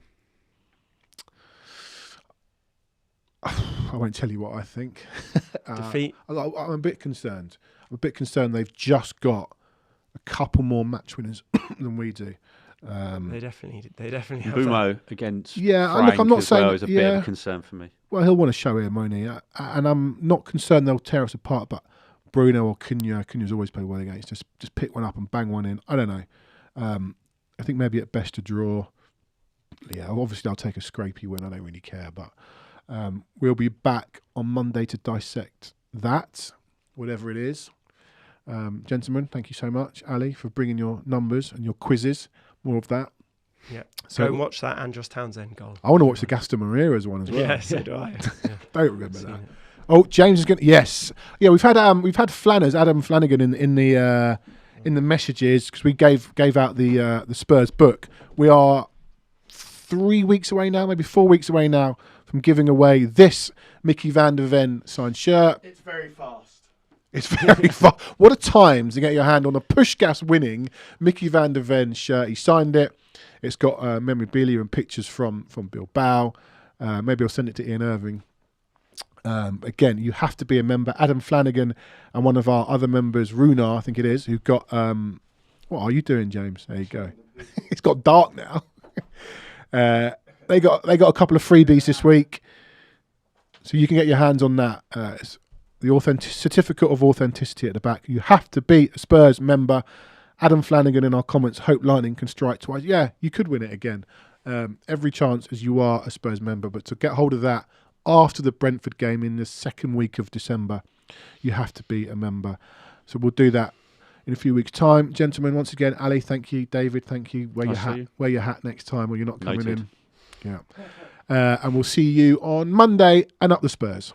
I won't tell you what I think. Defeat. I'm a bit concerned. They've just got a couple more match winners than we do. They definitely have. Bumo against Frank Frank I'm not as saying well is a bit of a concern for me. Well, he'll want to show him, won't he? And I'm not concerned they'll tear us apart, but Bruno or Cunha's always played well against. Just pick one up and bang one in. I don't know. I think maybe at best a draw. Yeah, obviously I'll take a scrapey win. I don't really care, but we'll be back on Monday to dissect that, whatever it is. Gentlemen, thank you so much, Ali, for bringing your numbers and your quizzes. More of that. Yeah. So go and watch that Andros Townsend goal. I want to watch the Gaston Moreira's one as well. Yeah, so do I. Yeah. Don't remember that. Oh, James is going. Yes, yeah. We've had Flanners, Adam Flanagan in the messages because we gave out the Spurs book. We are 3 weeks away now, maybe 4 weeks away now from giving away this Micky van der Ven signed shirt. It's very fast. It's very far. What a time to get your hand on a push gas winning Micky van der Ven shirt. He signed it. It's got memorabilia and pictures from Bilbao. Maybe I'll send it to Ian Irving. Again, you have to be a member. Adam Flanagan and one of our other members, Runar, I think it is, who got... what are you doing, James? There you go. It's got dark now. They got a couple of freebies this week. So you can get your hands on that. It's the certificate of authenticity at the back. You have to be a Spurs member. Adam Flanagan in our comments, Hope Lightning can strike twice. Yeah, you could win it again. Every chance as you are a Spurs member. But to get hold of that after the Brentford game in the second week of December, you have to be a member. So we'll do that in a few weeks' time. Gentlemen, once again, Ali, thank you. David, thank you. Wear your hat next time or you're not coming in. Yeah. And we'll see you on Monday and up the Spurs.